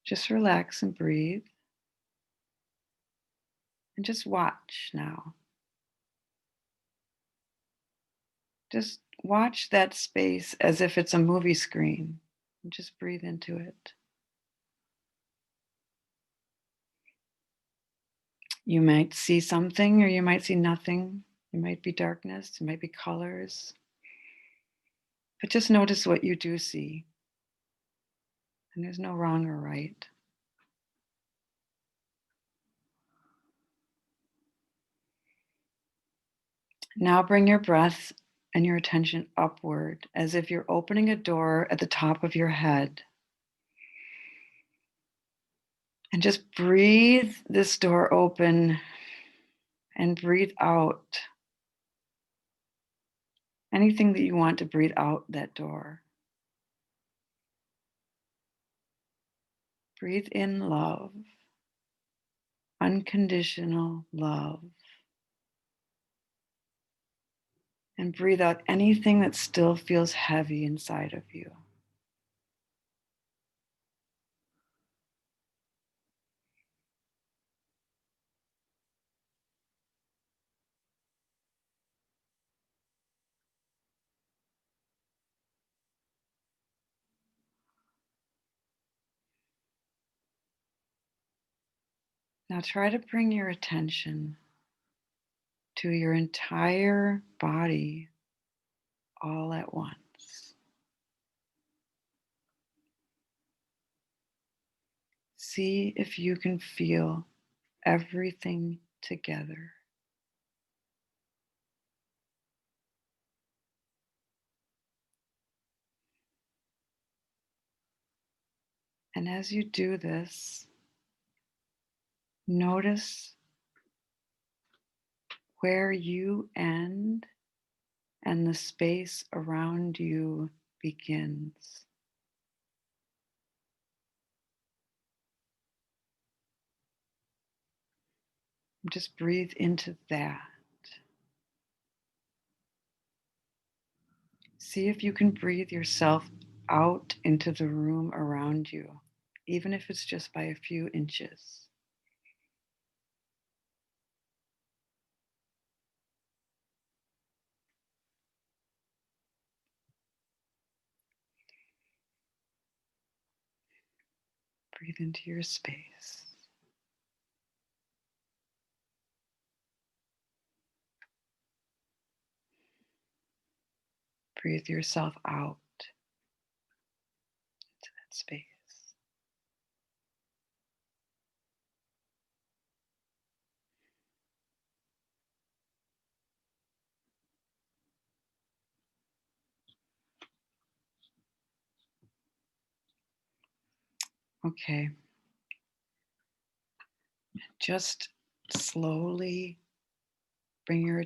just relax and breathe. And just watch now. Just watch that space as if it's a movie screen. And just breathe into it. You might see something or you might see nothing. It might be darkness, it might be colors. But just notice what you do see. And there's no wrong or right. Now bring your breath and your attention upward as if you're opening a door at the top of your head. And just breathe this door open and breathe out anything that you want to breathe out that door. Breathe in love, unconditional love. And breathe out anything that still feels heavy inside of you. Now try to bring your attention to your entire body all at once. See if you can feel everything together. And as you do this, notice where you end and the space around you begins. Just breathe into that. See if you can breathe yourself out into the room around you, even if it's just by a few inches. Breathe into your space. Breathe yourself out into that space. Okay. Just slowly bring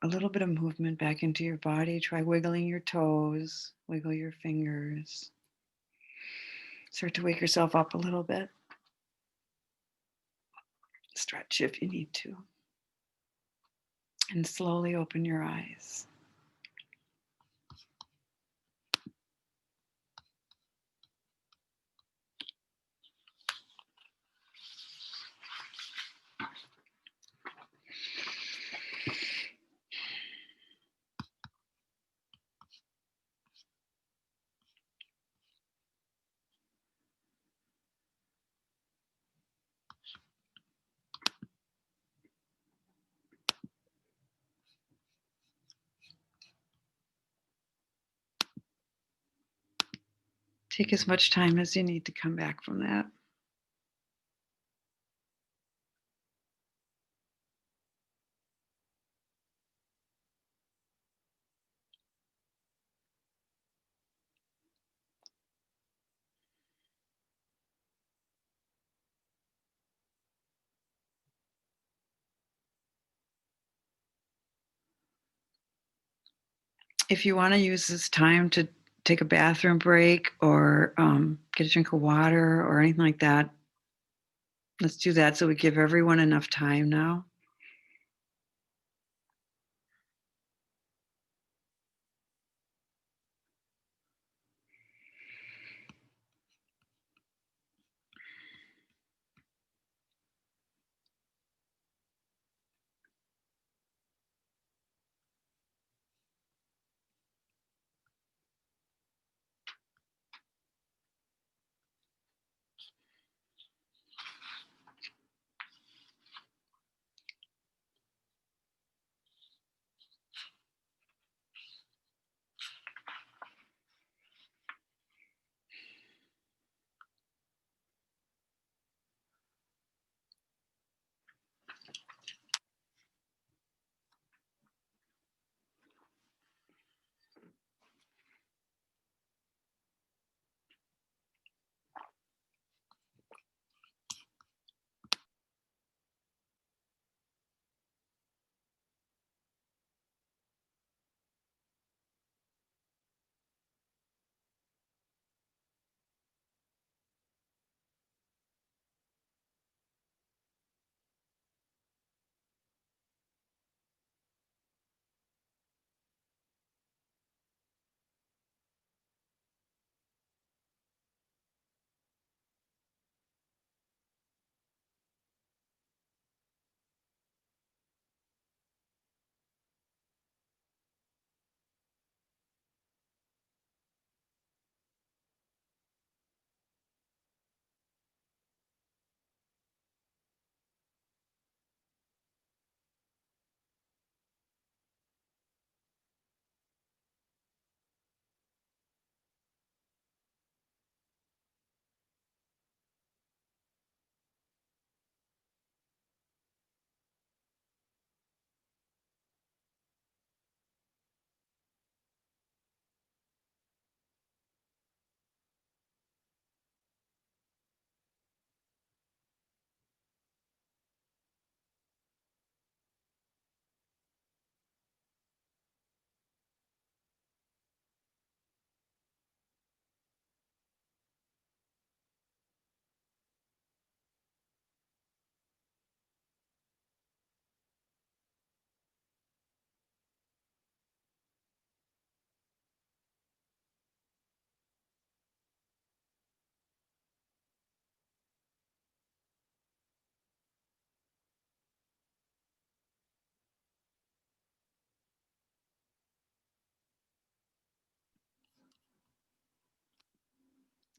a little bit of movement back into your body. Try wiggling your toes, wiggle your fingers. Start to wake yourself up a little bit. Stretch if you need to. And slowly open your eyes. Take as much time as you need to come back from that. If you want to use this time to take a bathroom break or get a drink of water or anything like that, let's do that so we give everyone enough time now.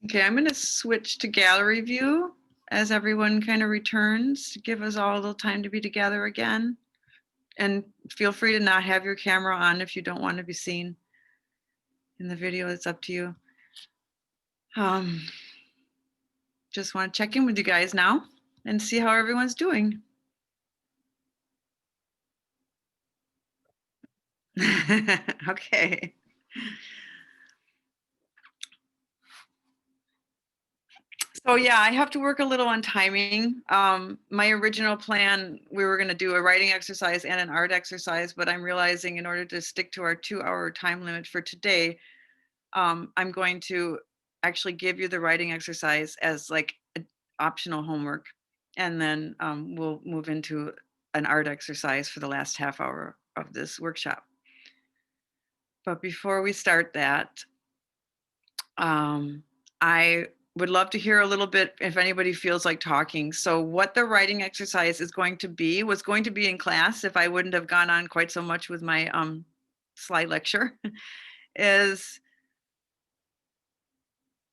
Okay, I'm going to switch to gallery view as everyone kind of returns to give us all a little time to be together again. And feel free to not have your camera on if you don't want to be seen in the video. It's up to you. Just want to check in with you guys now and see how everyone's doing. Okay. So yeah, I have to work a little on timing. My original plan, we were going to do a writing exercise and an art exercise, but I'm realizing in order to stick to our 2-hour time limit for today, I'm going to actually give you the writing exercise as like optional homework. And then we'll move into an art exercise for the last half hour of this workshop. But before we start that, I would love to hear a little bit if anybody feels like talking. So what the writing exercise is going to be was going to be in class if I wouldn't have gone on quite so much with my slide lecture is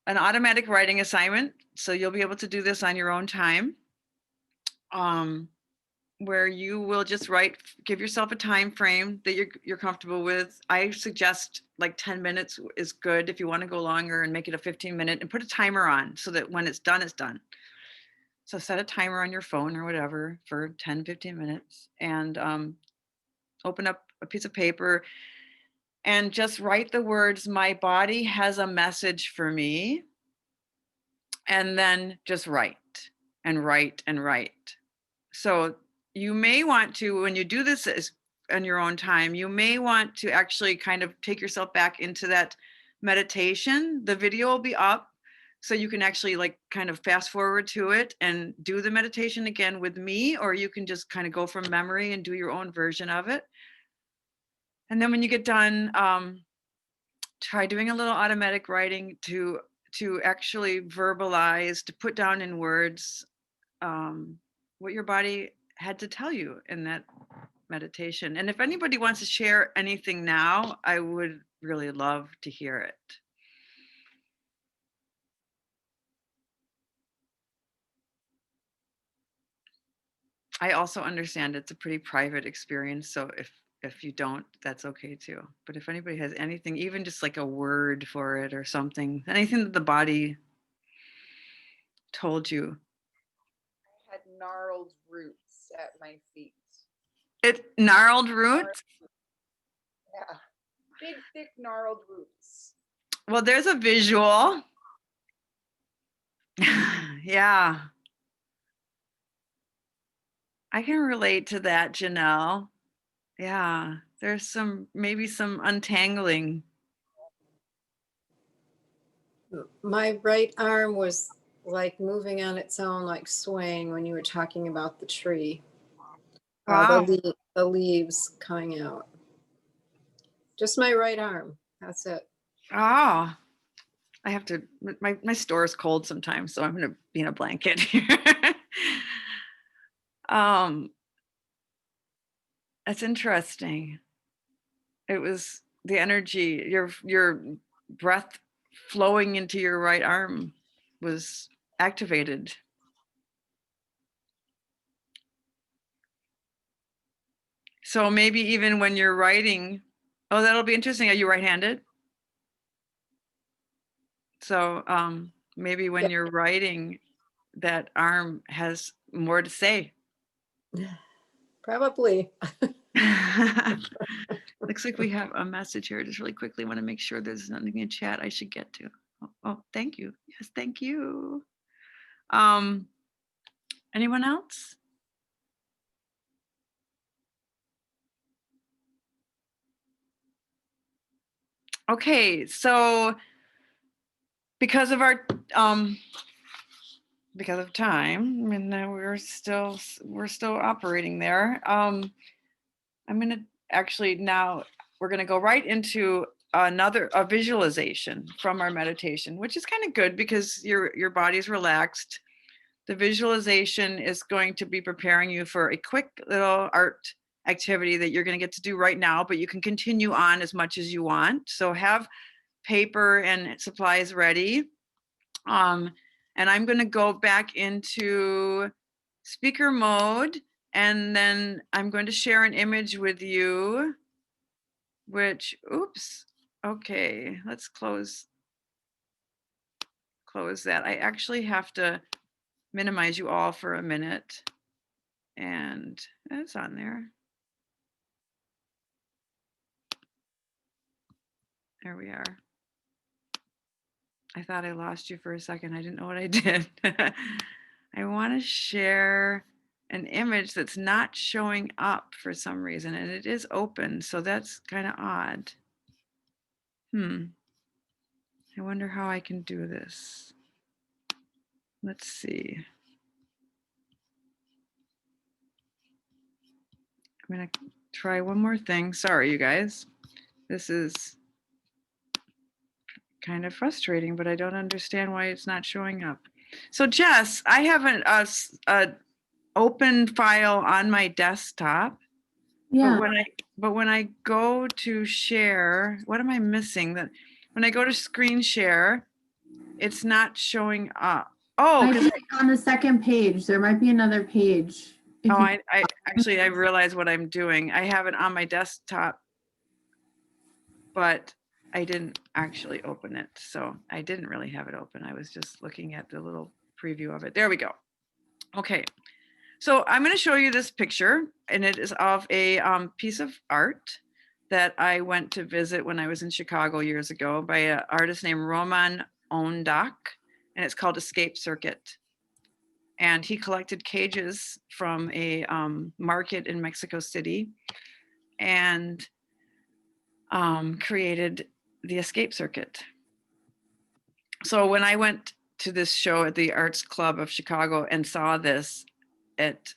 an automatic writing assignment. So you'll be able to do this on your own time. Where you will just write, give yourself a time frame that you're comfortable with. I suggest like 10 minutes is good. If you want to go longer and make it a 15-minute and put a timer on so that when it's done, it's done. So set a timer on your phone or whatever for 10, 15 minutes and open up a piece of paper and just write the words, "My body has a message for me." And then just write and write and write. So you may want to, when you do this on your own time, you may want to actually kind of take yourself back into that meditation. The video will be up so you can actually like kind of fast forward to it and do the meditation again with me, or you can just kind of go from memory and do your own version of it. And then when you get done, try doing a little automatic writing to actually verbalize, to put down in words what your body had to tell you in that meditation. And if anybody wants to share anything now, I would really love to hear it. I also understand it's a pretty private experience, so if you don't, that's okay too. But if anybody has anything, even just like a word for it or something, anything that the body told you. I had gnarled roots at my feet. It gnarled roots? Yeah. Big, thick, gnarled roots. Well, there's a visual. Yeah. I can relate to that, Janelle. Yeah, there's maybe some untangling. My right arm was like moving on its own, like swaying when you were talking about the tree. Wow. The leaves coming out. Just my right arm. That's it. Oh, I have to, my store is cold sometimes, so I'm going to be in a blanket here. That's interesting. It was the energy, your breath flowing into your right arm was activated. So maybe even when you're writing, oh, that'll be interesting. Are you right-handed? So maybe when you're writing, that arm has more to say. Probably. Looks like we have a message here. Just really quickly want to make sure there's nothing in chat I should get to. Oh, thank you. Yes, thank you. Anyone else? Okay, so because of our because of time, and we're still operating there. I'm gonna actually now we're gonna go right into a visualization from our meditation, which is kind of good because your body's relaxed. The visualization is going to be preparing you for a quick little art activity that you're going to get to do right now, but you can continue on as much as you want. So have paper and supplies ready. And I'm going to go back into speaker mode, and then I'm going to share an image with you, which, oops, okay, let's close that. I actually have to minimize you all for a minute, and it's on there. There we are. I thought I lost you for a second. I didn't know what I did. I want to share an image that's not showing up for some reason, and it is open, so that's kind of odd. I wonder how I can do this. Let's see. I'm gonna try one more thing. Sorry, you guys. This is kind of frustrating, but I don't understand why it's not showing up. So Jess, I have an open file on my desktop. Yeah. But when I go to share, what am I missing? That when I go to screen share, it's not showing up. Oh, I think on the second page, there might be another page. If you- I actually I realize what I'm doing. I have it on my desktop, but I didn't actually open it. So I didn't really have it open. I was just looking at the little preview of it. There we go. Okay. So I'm going to show you this picture, and it is of a piece of art that I went to visit when I was in Chicago years ago by an artist named Roman Ondak, and it's called Escape Circuit. And he collected cages from a market in Mexico City and created the Escape Circuit. So when I went to this show at the Arts Club of Chicago and saw this, it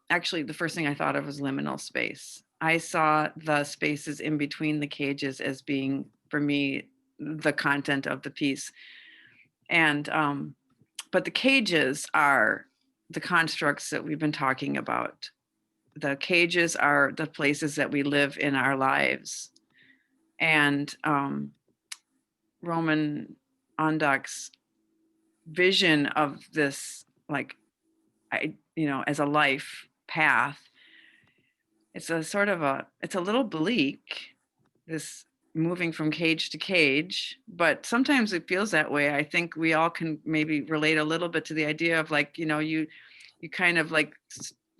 actually the first thing I thought of was liminal space. I saw the spaces in between the cages as being, for me, the content of the piece. And but the cages are the constructs that we've been talking about. The cages are the places that we live in our lives. And Roman Ondak's vision of this, like, as a life path, it's a sort of it's a little bleak, this moving from cage to cage, but sometimes it feels that way. I think we all can maybe relate a little bit to the idea of, like, you kind of like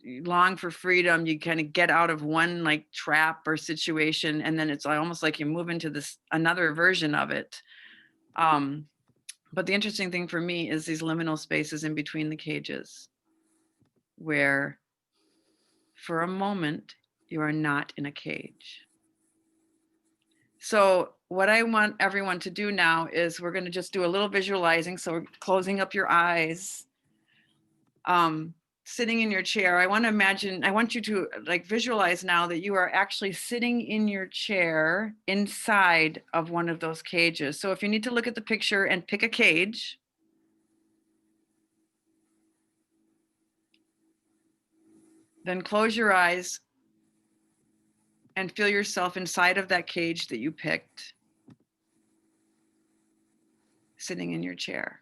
long for freedom. You kind of get out of one like trap or situation, and then it's almost like you move into this another version of it. But the interesting thing for me is these liminal spaces in between the cages, where for a moment you are not in a cage. So what I want everyone to do now is we're going to just do a little visualizing. So we're closing up your eyes, sitting in your chair. I want you to like visualize now that you are actually sitting in your chair inside of one of those cages. So if you need to look at the picture and pick a cage, then close your eyes and feel yourself inside of that cage that you picked, sitting in your chair.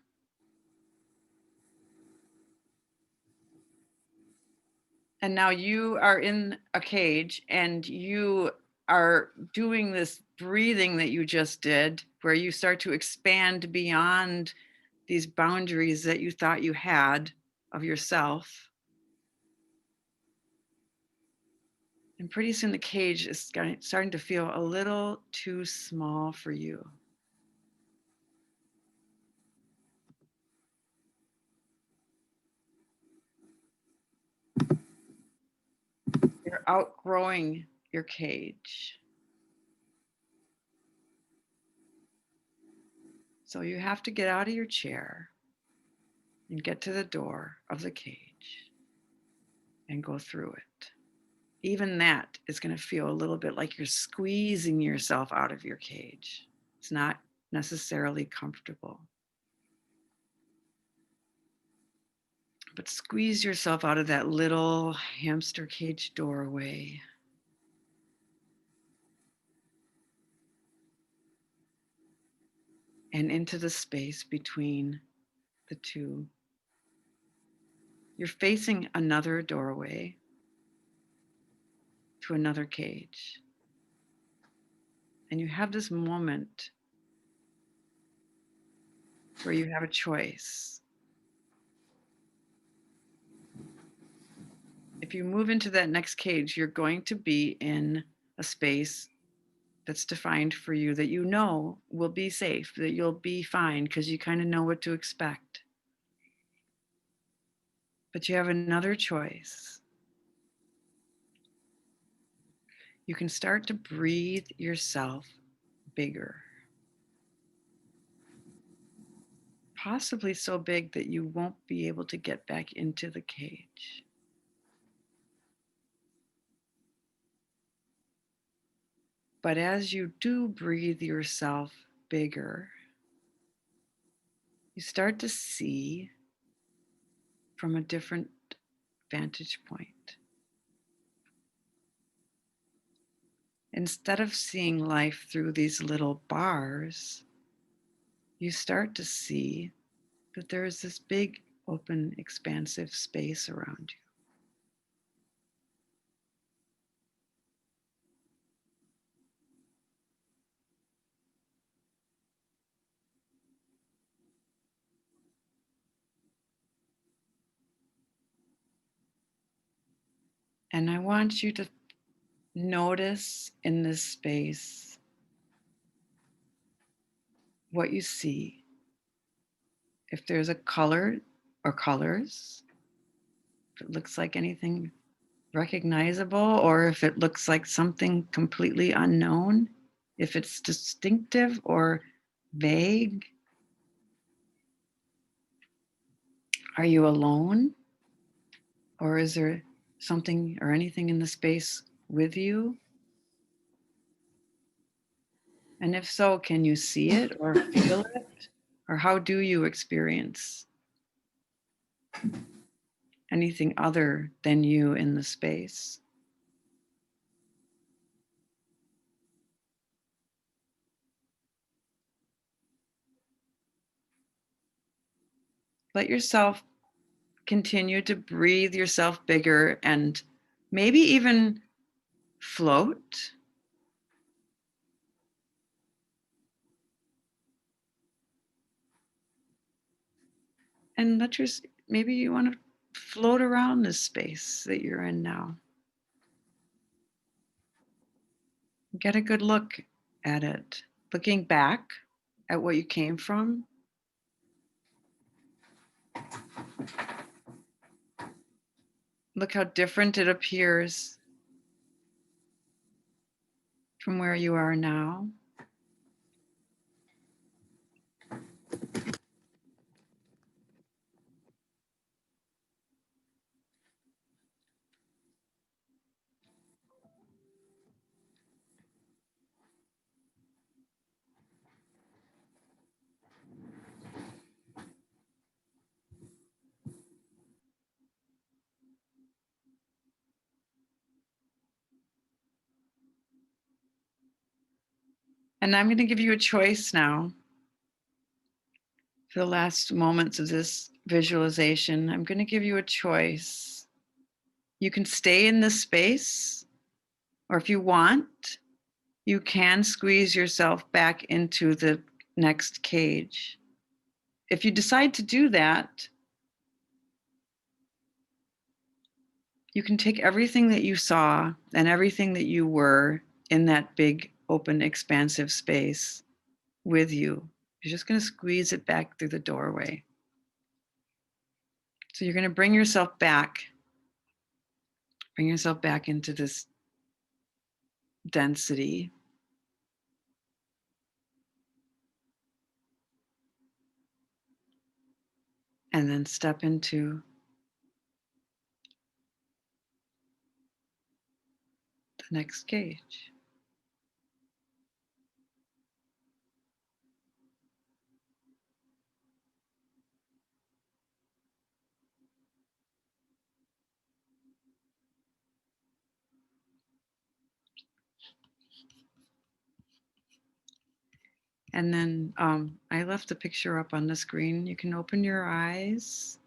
And now you are in a cage and you are doing this breathing that you just did, where you start to expand beyond these boundaries that you thought you had of yourself. And pretty soon the cage is starting to feel a little too small for you. You're outgrowing your cage. So you have to get out of your chair and get to the door of the cage and go through it. Even that is going to feel a little bit like you're squeezing yourself out of your cage. It's not necessarily comfortable. But squeeze yourself out of that little hamster cage doorway. And into the space between the two. You're facing another doorway to another cage. And you have this moment where you have a choice. If you move into that next cage, you're going to be in a space that's defined for you that you know will be safe, that you'll be fine because you kind of know what to expect. But you have another choice. You can start to breathe yourself bigger. Possibly so big that you won't be able to get back into the cage. But as you do breathe yourself bigger, you start to see from a different vantage point. Instead of seeing life through these little bars, you start to see that there is this big, open, expansive space around you. And I want you to notice in this space what you see. If there's a color or colors, if it looks like anything recognizable, or if it looks like something completely unknown, if it's distinctive or vague. Are you alone? Or is there something or anything in the space with you? And if so, can you see it or feel it? Or how do you experience anything other than you in the space? Let yourself continue to breathe yourself bigger and maybe even float. And maybe you want to float around this space that you're in now. Get a good look at it, looking back at what you came from. Look how different it appears from where you are now. And I'm going to give you a choice now. For the last moments of this visualization, I'm going to give you a choice. You can stay in this space, or if you want, you can squeeze yourself back into the next cage. If you decide to do that, you can take everything that you saw and everything that you were in that big, open, expansive space with you. You're just going to squeeze it back through the doorway. So you're going to bring yourself back into this density. And then step into the next cage. And then I left the picture up on the screen. You can open your eyes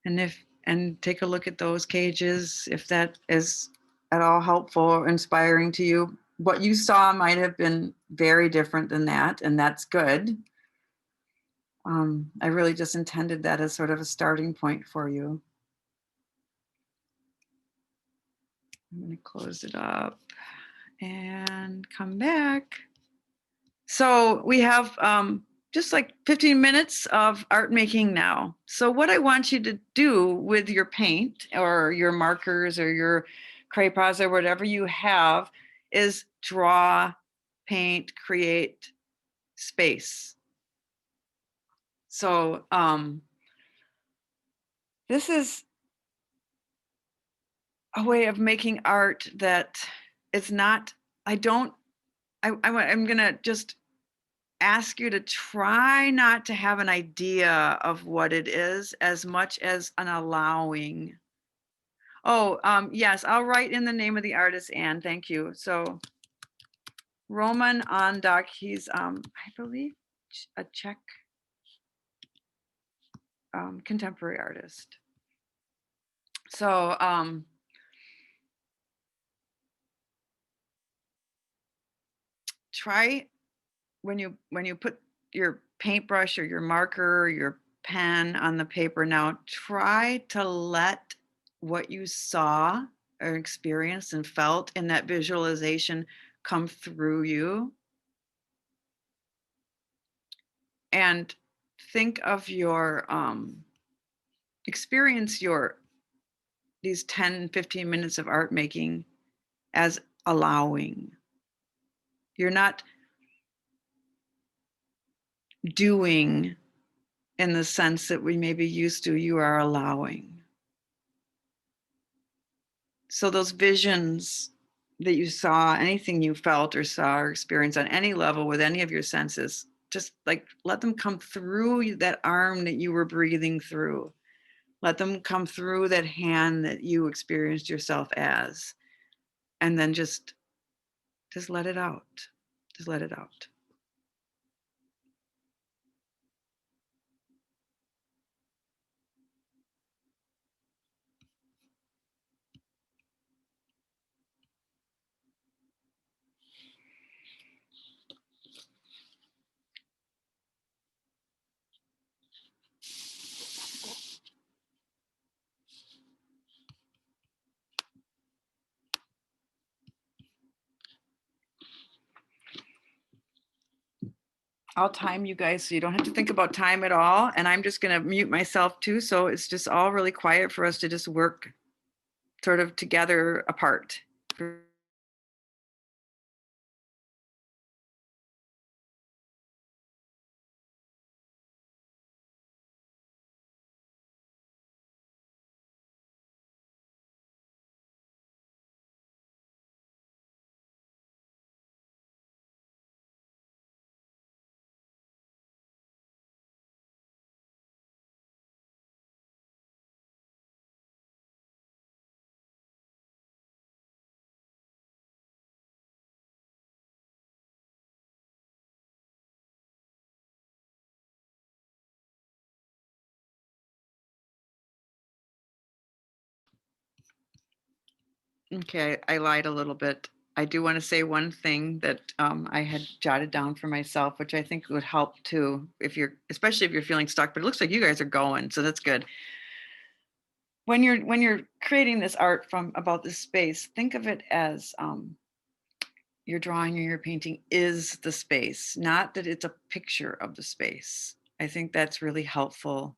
and take a look at those cages if that is at all helpful or inspiring to you. What you saw might have been very different than that, and that's good. I really just intended that as sort of a starting point for you. I'm going to close it up and come back. So we have just like 15 minutes of art making now. So what I want you to do with your paint or your markers or your crayons or whatever you have is draw, paint, create space. So this is a way of making art that it's not, I'm going to just ask you to try not to have an idea of what it is as much as an allowing. Oh, yes, I'll write in the name of the artist, Anne. Thank you. So Roman Ondak, he's, I believe, a Czech contemporary artist. So try when you put your paintbrush or your marker or your pen on the paper now, try to let what you saw or experienced and felt in that visualization come through you. And think of your experience these 10, 15 minutes of art making as allowing. You're not doing in the sense that we may be used to, you are allowing. So those visions that you saw, anything you felt or saw or experienced on any level with any of your senses, just like let them come through that arm that you were breathing through. Let them come through that hand that you experienced yourself as. And then just let it out. Just let it out. I'll time you guys so you don't have to think about time at all. And I'm just going to mute myself too. So it's just all really quiet for us to just work sort of together apart. Okay, I lied a little bit. I do want to say one thing that I had jotted down for myself, which I think would help too, especially if you're feeling stuck, but it looks like you guys are going, so that's good. When you're creating this art about this space, think of it as your drawing or your painting is the space, not that it's a picture of the space. I think that's really helpful.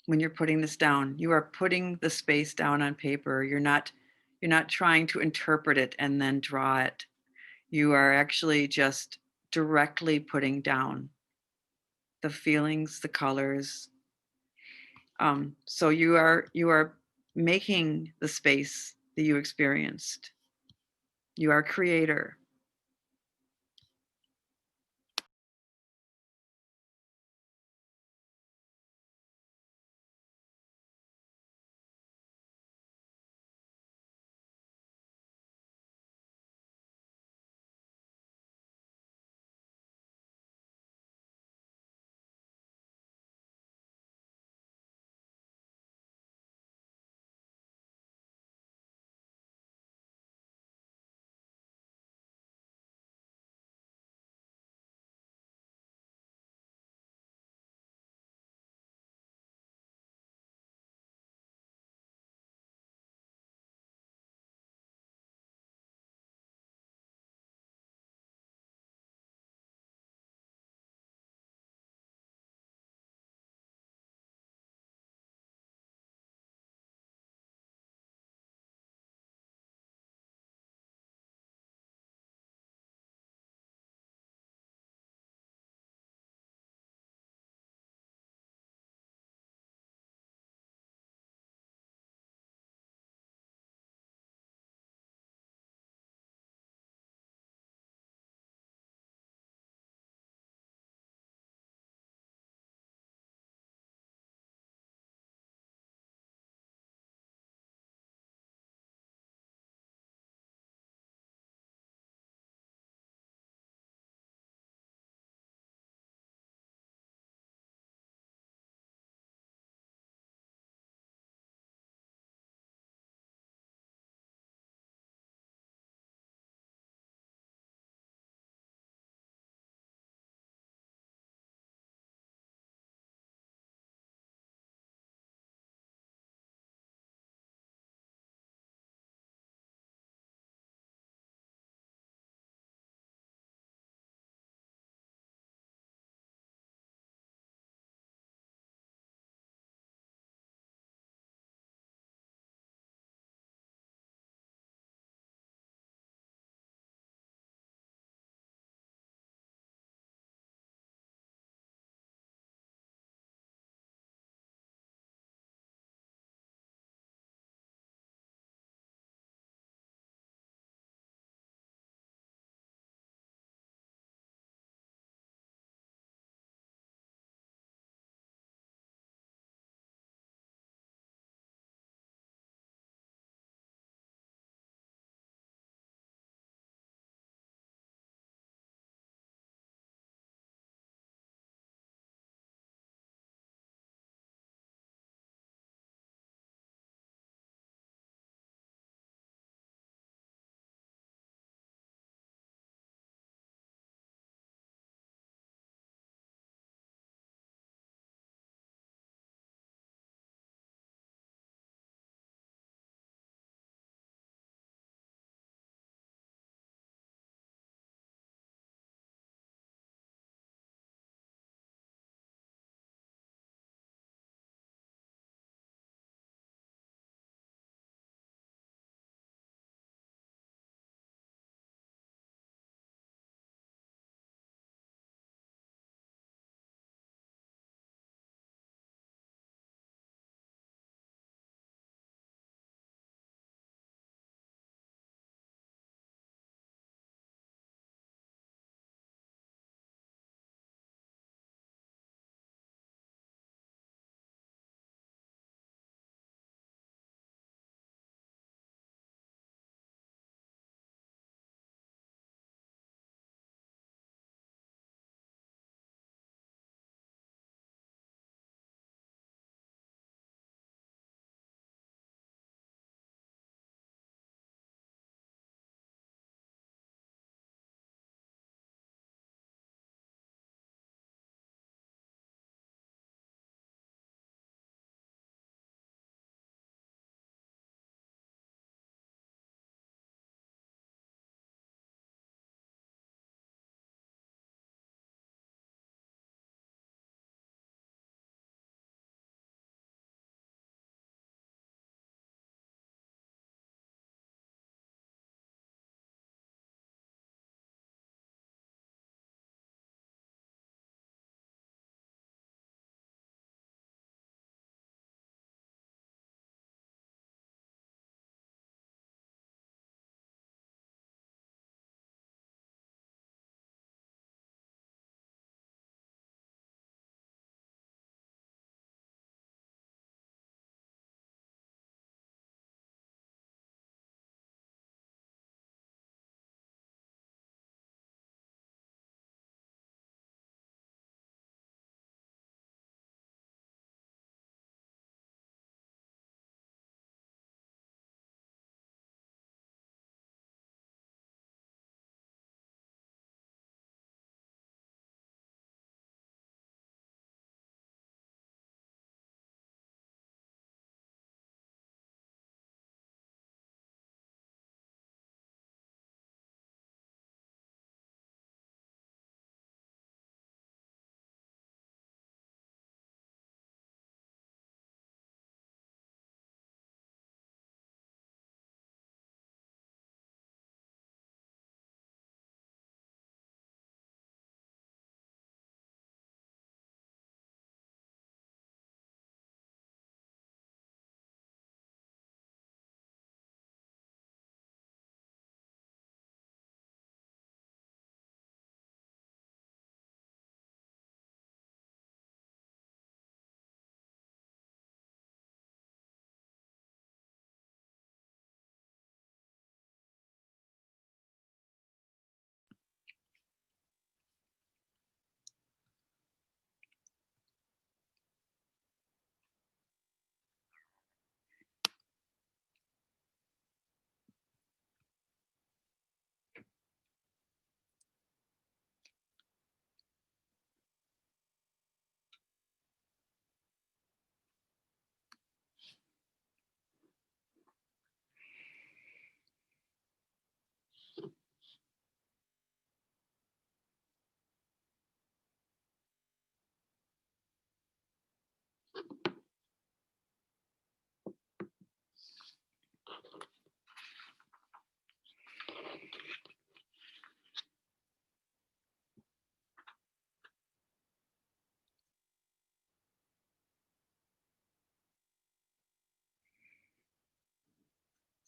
When you're putting this down, you are putting the space down on paper. You're not trying to interpret it and then draw it. You are actually just directly putting down the feelings, the colors. So you are making the space that you experienced. You are creator.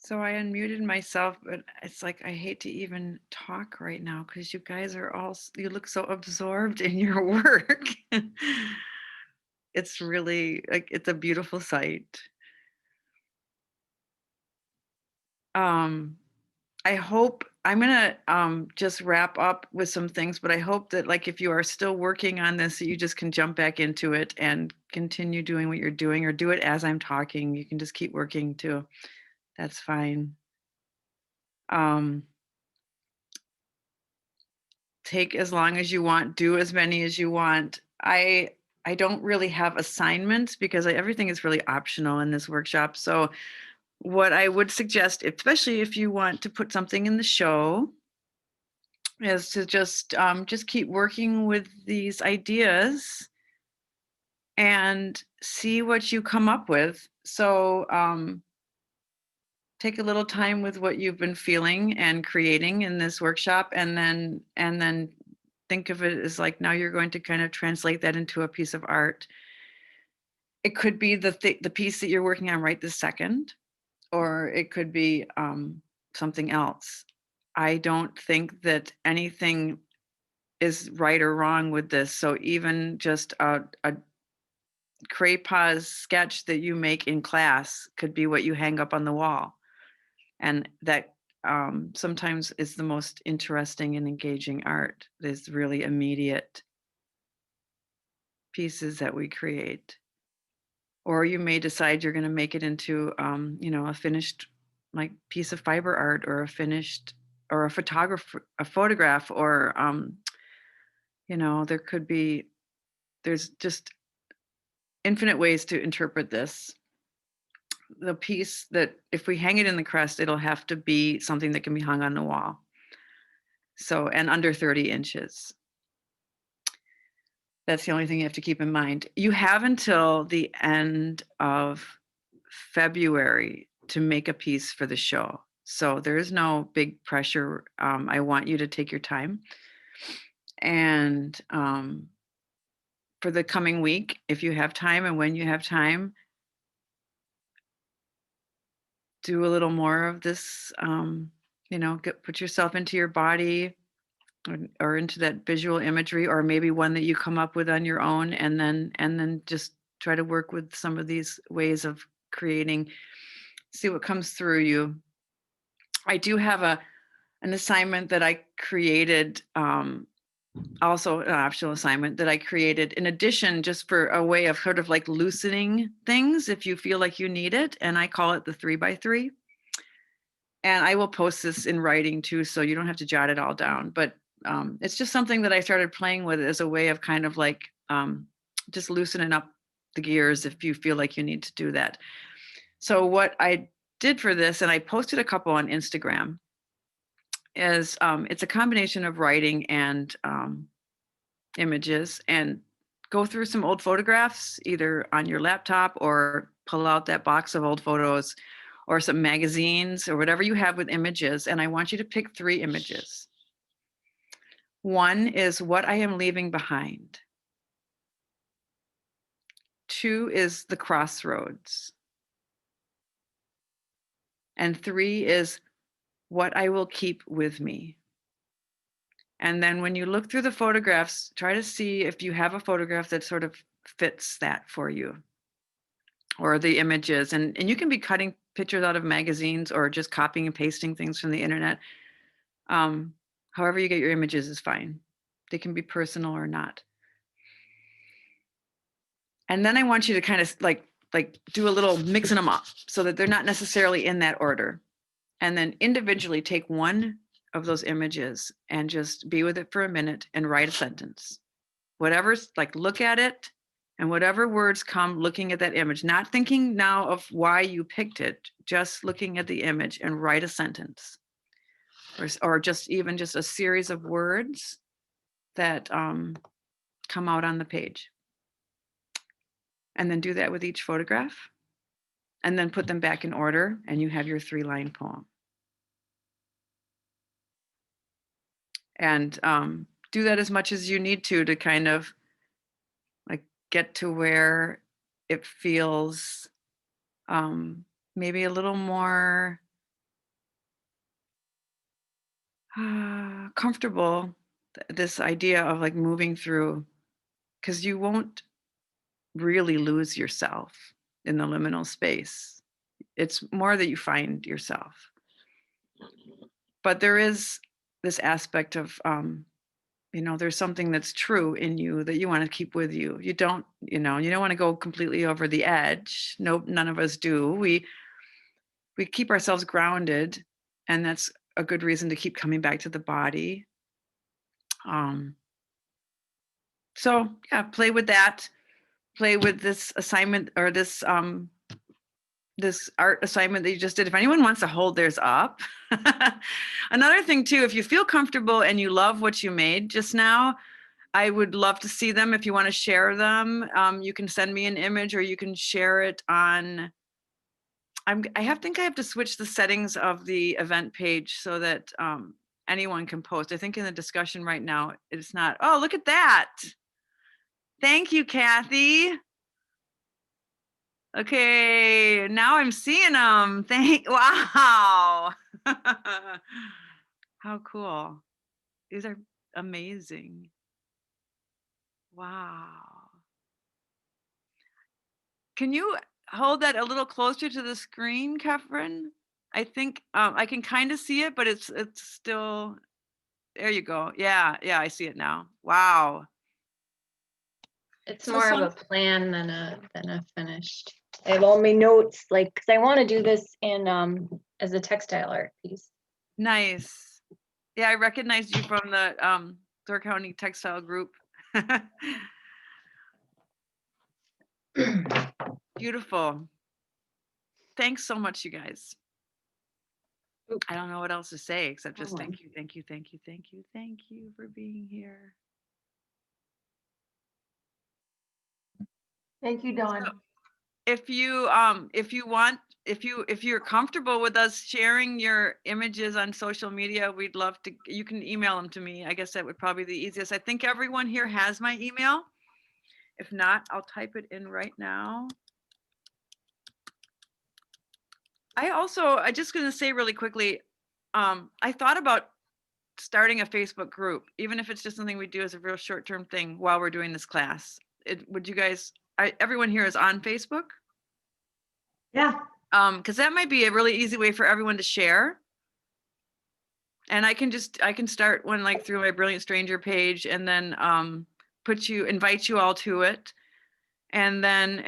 So I unmuted myself, but it's like I hate to even talk right now because you guys are all, you look so absorbed in your work. It's really like, it's a beautiful sight. I hope I'm gonna just wrap up with some things, but I hope that like if you are still working on this, that you just can jump back into it and continue doing what you're doing, or do it as I'm talking. You can just keep working too. That's fine. Take as long as you want, do as many as you want. I don't really have assignments because everything is really optional in this workshop. So what I would suggest, especially if you want to put something in the show, is to just keep working with these ideas and see what you come up with. So take a little time with what you've been feeling and creating in this workshop, and then think of it as like, now you're going to kind of translate that into a piece of art. It could be the piece that you're working on right this second, or it could be something else. I don't think that anything is right or wrong with this. So even just a Craypas sketch that you make in class could be what you hang up on the wall. And that sometimes is the most interesting and engaging art, is really immediate pieces that we create. Or you may decide you're going to make it into, a finished like piece of fiber art, or a finished, or a photograph, or, there's just infinite ways to interpret this. The piece that if we hang it in the crest, it'll have to be something that can be hung on the wall. So, and under 30 inches. That's the only thing you have to keep in mind. You have until the end of February to make a piece for the show. So there is no big pressure. I want you to take your time. And for the coming week, if you have time and when you have time, do a little more of this, put yourself into your body, or into that visual imagery, or maybe one that you come up with on your own, and then just try to work with some of these ways of creating, see what comes through you. I do have an assignment that I created, also an optional assignment that I created in addition, just for a way of sort of like loosening things if you feel like you need it. And I call it the 3x3. And I will post this in writing too, so you don't have to jot it all down. But it's just something that I started playing with as a way of kind of like just loosening up the gears if you feel like you need to do that. So what I did for this, and I posted a couple on Instagram, is it's a combination of writing and images, and go through some old photographs, either on your laptop or pull out that box of old photos or some magazines or whatever you have with images. And I want you to pick 3 images. One is what I am leaving behind. 2 is the crossroads. And 3 is what I will keep with me. And then when you look through the photographs, try to see if you have a photograph that sort of fits that for you, or the images. And you can be cutting pictures out of magazines or just copying and pasting things from the internet. However you get your images is fine. They can be personal or not. And then I want you to kind of like do a little mixing them up so that they're not necessarily in that order. And then individually take one of those images and just be with it for a minute and write a sentence. Whatever's like, look at it, and whatever words come looking at that image, not thinking now of why you picked it, just looking at the image, and write a sentence, or just even just a series of words that come out on the page. And then do that with each photograph, and then put them back in order, and you have your 3-line poem. And do that as much as you need to kind of like get to where it feels maybe a little more comfortable, this idea of like moving through, because you won't really lose yourself in the liminal space. It's more that you find yourself. But there is this aspect of, there's something that's true in you that you want to keep with you. You don't want to go completely over the edge. Nope, none of us do. We keep ourselves grounded, and that's a good reason to keep coming back to the body. So yeah, play with that. Play with this assignment, or this art assignment that you just did. If anyone wants to hold theirs up. Another thing too, if you feel comfortable and you love what you made just now, I would love to see them. If you want to share them, you can send me an image, or you can share it on, I think I have to switch the settings of the event page so that anyone can post. I think in the discussion right now, it's not. Oh, look at that. Thank you, Kathy. Okay, now I'm seeing them. Wow. How cool. These are amazing. Wow. Can you hold that a little closer to the screen, Catherine? I think I can kind of see it, but it's still, there you go. Yeah, I see it now. Wow. It's So more of some- a plan than a finished. I have all my notes, like, because I want to do this in as a textile art piece. Nice. Yeah, I recognized you from the Door County Textile Group. Beautiful. Thanks so much, you guys. I don't know what else to say except just thank you for being here. Thank you, Dawn. So, if you're comfortable with us sharing your images on social media, we'd love to. You can email them to me. I guess that would probably be the easiest. I think everyone here has my email. If not, I'll type it in right now. I just going to say really quickly, I thought about starting a Facebook group, even if it's just something we do as a real short-term thing while we're doing this class. Would you guys, everyone here is on Facebook? Yeah. Because that might be a really easy way for everyone to share. And I can start one like through my Brilliant Stranger page, and then invite you all to it. And then,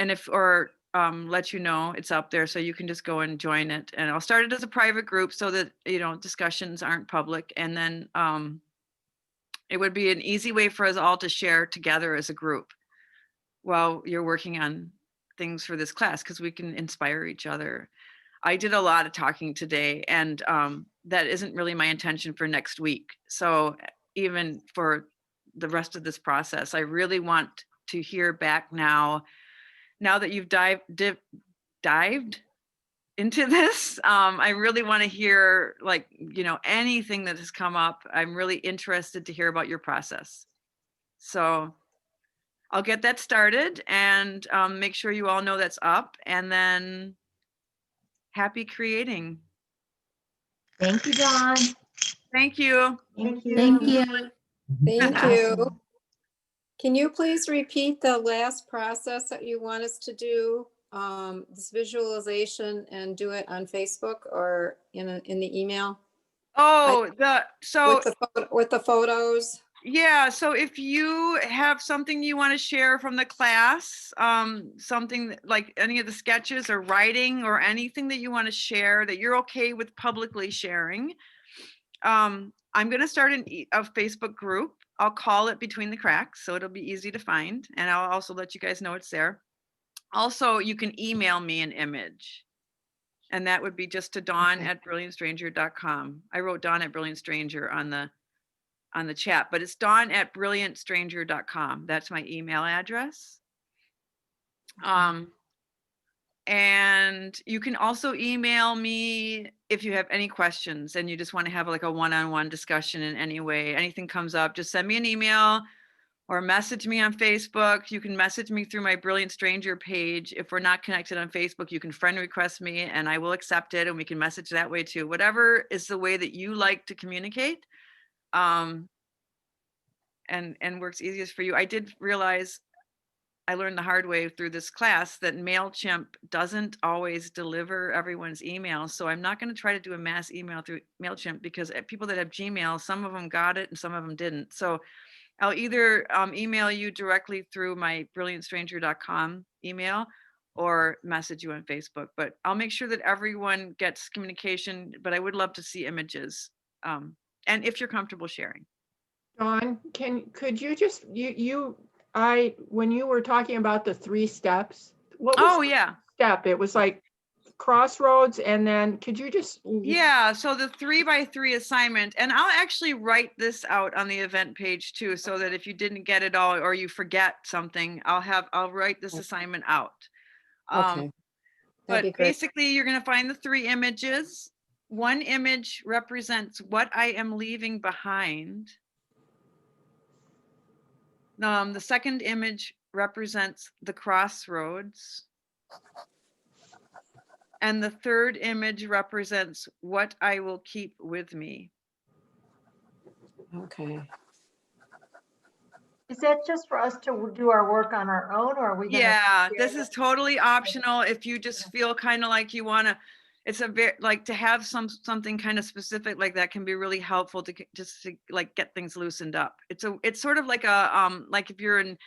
let you know it's up there, so you can just go and join it. And I'll start it as a private group so that, discussions aren't public. And then it would be an easy way for us all to share together as a group while you're working on things for this class, because we can inspire each other. I did a lot of talking today, and that isn't really my intention for next week. So even for the rest of this process, I really want to hear back now that you've dived into this. I really want to hear, anything that has come up. I'm really interested to hear about your process. So I'll get that started, and make sure you all know that's up, and then happy creating. Thank you, Dawn. Thank you. Thank you. Thank you. Thank you. Can you please repeat the last process that you want us to do? This visualization, and do it on Facebook or in the email Oh, with the photos? yeah, so if you have something you want to share from the class, something like any of the sketches or writing or anything that you want to share that you're okay with publicly sharing, I'm going to start a Facebook group. I'll call it Between the Cracks, so it'll be easy to find, and I'll also let you guys know it's there. Also, you can email me an image, and that would be just to dawn@brilliantstranger.com. I wrote Dawn@brilliantstranger on the chat, but it's dawn@brilliantstranger.com. That's my email address. And you can also email me if you have any questions and you just want to have like a one-on-one discussion in any way. Anything comes up, just send me an email, or message me on Facebook. You can message me through my Brilliant Stranger page. If we're not connected on Facebook, you can friend request me and I will accept it, and we can message that way too. Whatever is the way that you like to communicate, and works easiest for you. I did realize, I learned the hard way through this class, that MailChimp doesn't always deliver everyone's emails. So I'm not going to try to do a mass email through MailChimp, because people that have Gmail, some of them got it and some of them didn't. So I'll either email you directly through my brilliantstranger.com email or message you on Facebook. But I'll make sure that everyone gets communication, but I would love to see images. And if you're comfortable sharing. Dawn, could you just, when you were talking about the 3 steps, what was Oh, the yeah. step? It was like crossroads, and then could you just? Yeah, so the 3x3 assignment, and I'll actually write this out on the event page too, so that if you didn't get it all or you forget something, I'll write this assignment out. Okay. That'd be But great. basically, you're going to find the 3 images. One image represents what I am leaving behind. The second image represents the crossroads. And the third image represents what I will keep with me. Okay. Is that just for us to do our work on our own, or are we gonna? Yeah, share this that? is totally optional if you just feel kind of like you want to. It's a very, like, to have something kind of specific like that can be really helpful to just to like get things loosened up. It's sort of like like if you're in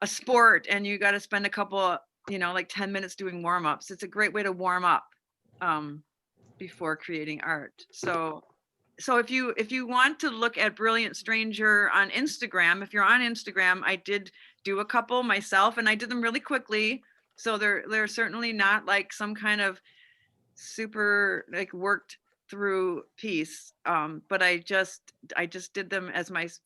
a sport and you got to spend a couple, like 10 minutes doing warm-ups. It's a great way to warm up before creating art. So if you want to look at Brilliant Stranger on Instagram, if you're on Instagram, I did do a couple myself and I did them really quickly. So they're certainly not like some kind of super like worked through piece. But I just did them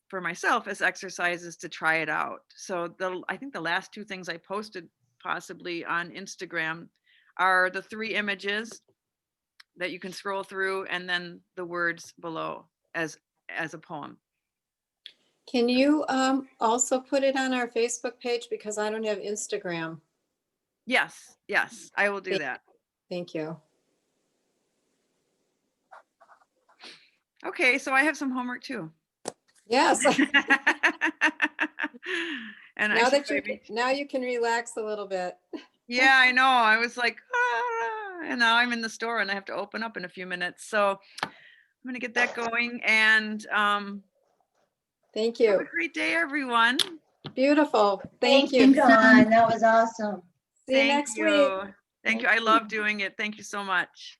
for myself as exercises to try it out. So I think the last 2 things I posted possibly on Instagram are the 3 images that you can scroll through, and then the words below as a poem. Can you also put it on our Facebook page, because I don't have Instagram? Yes, I will do that. Thank you. Okay, so I have some homework too. Yes. And now you can relax a little bit. Yeah, I know. I was like, and now I'm in the store and I have to open up in a few minutes. So I'm gonna get that going, and Thank have a you. great day, everyone. Beautiful. Thank you. Dawn. That was awesome. See you Thank next you. week. Thank you. I love doing it. Thank you so much.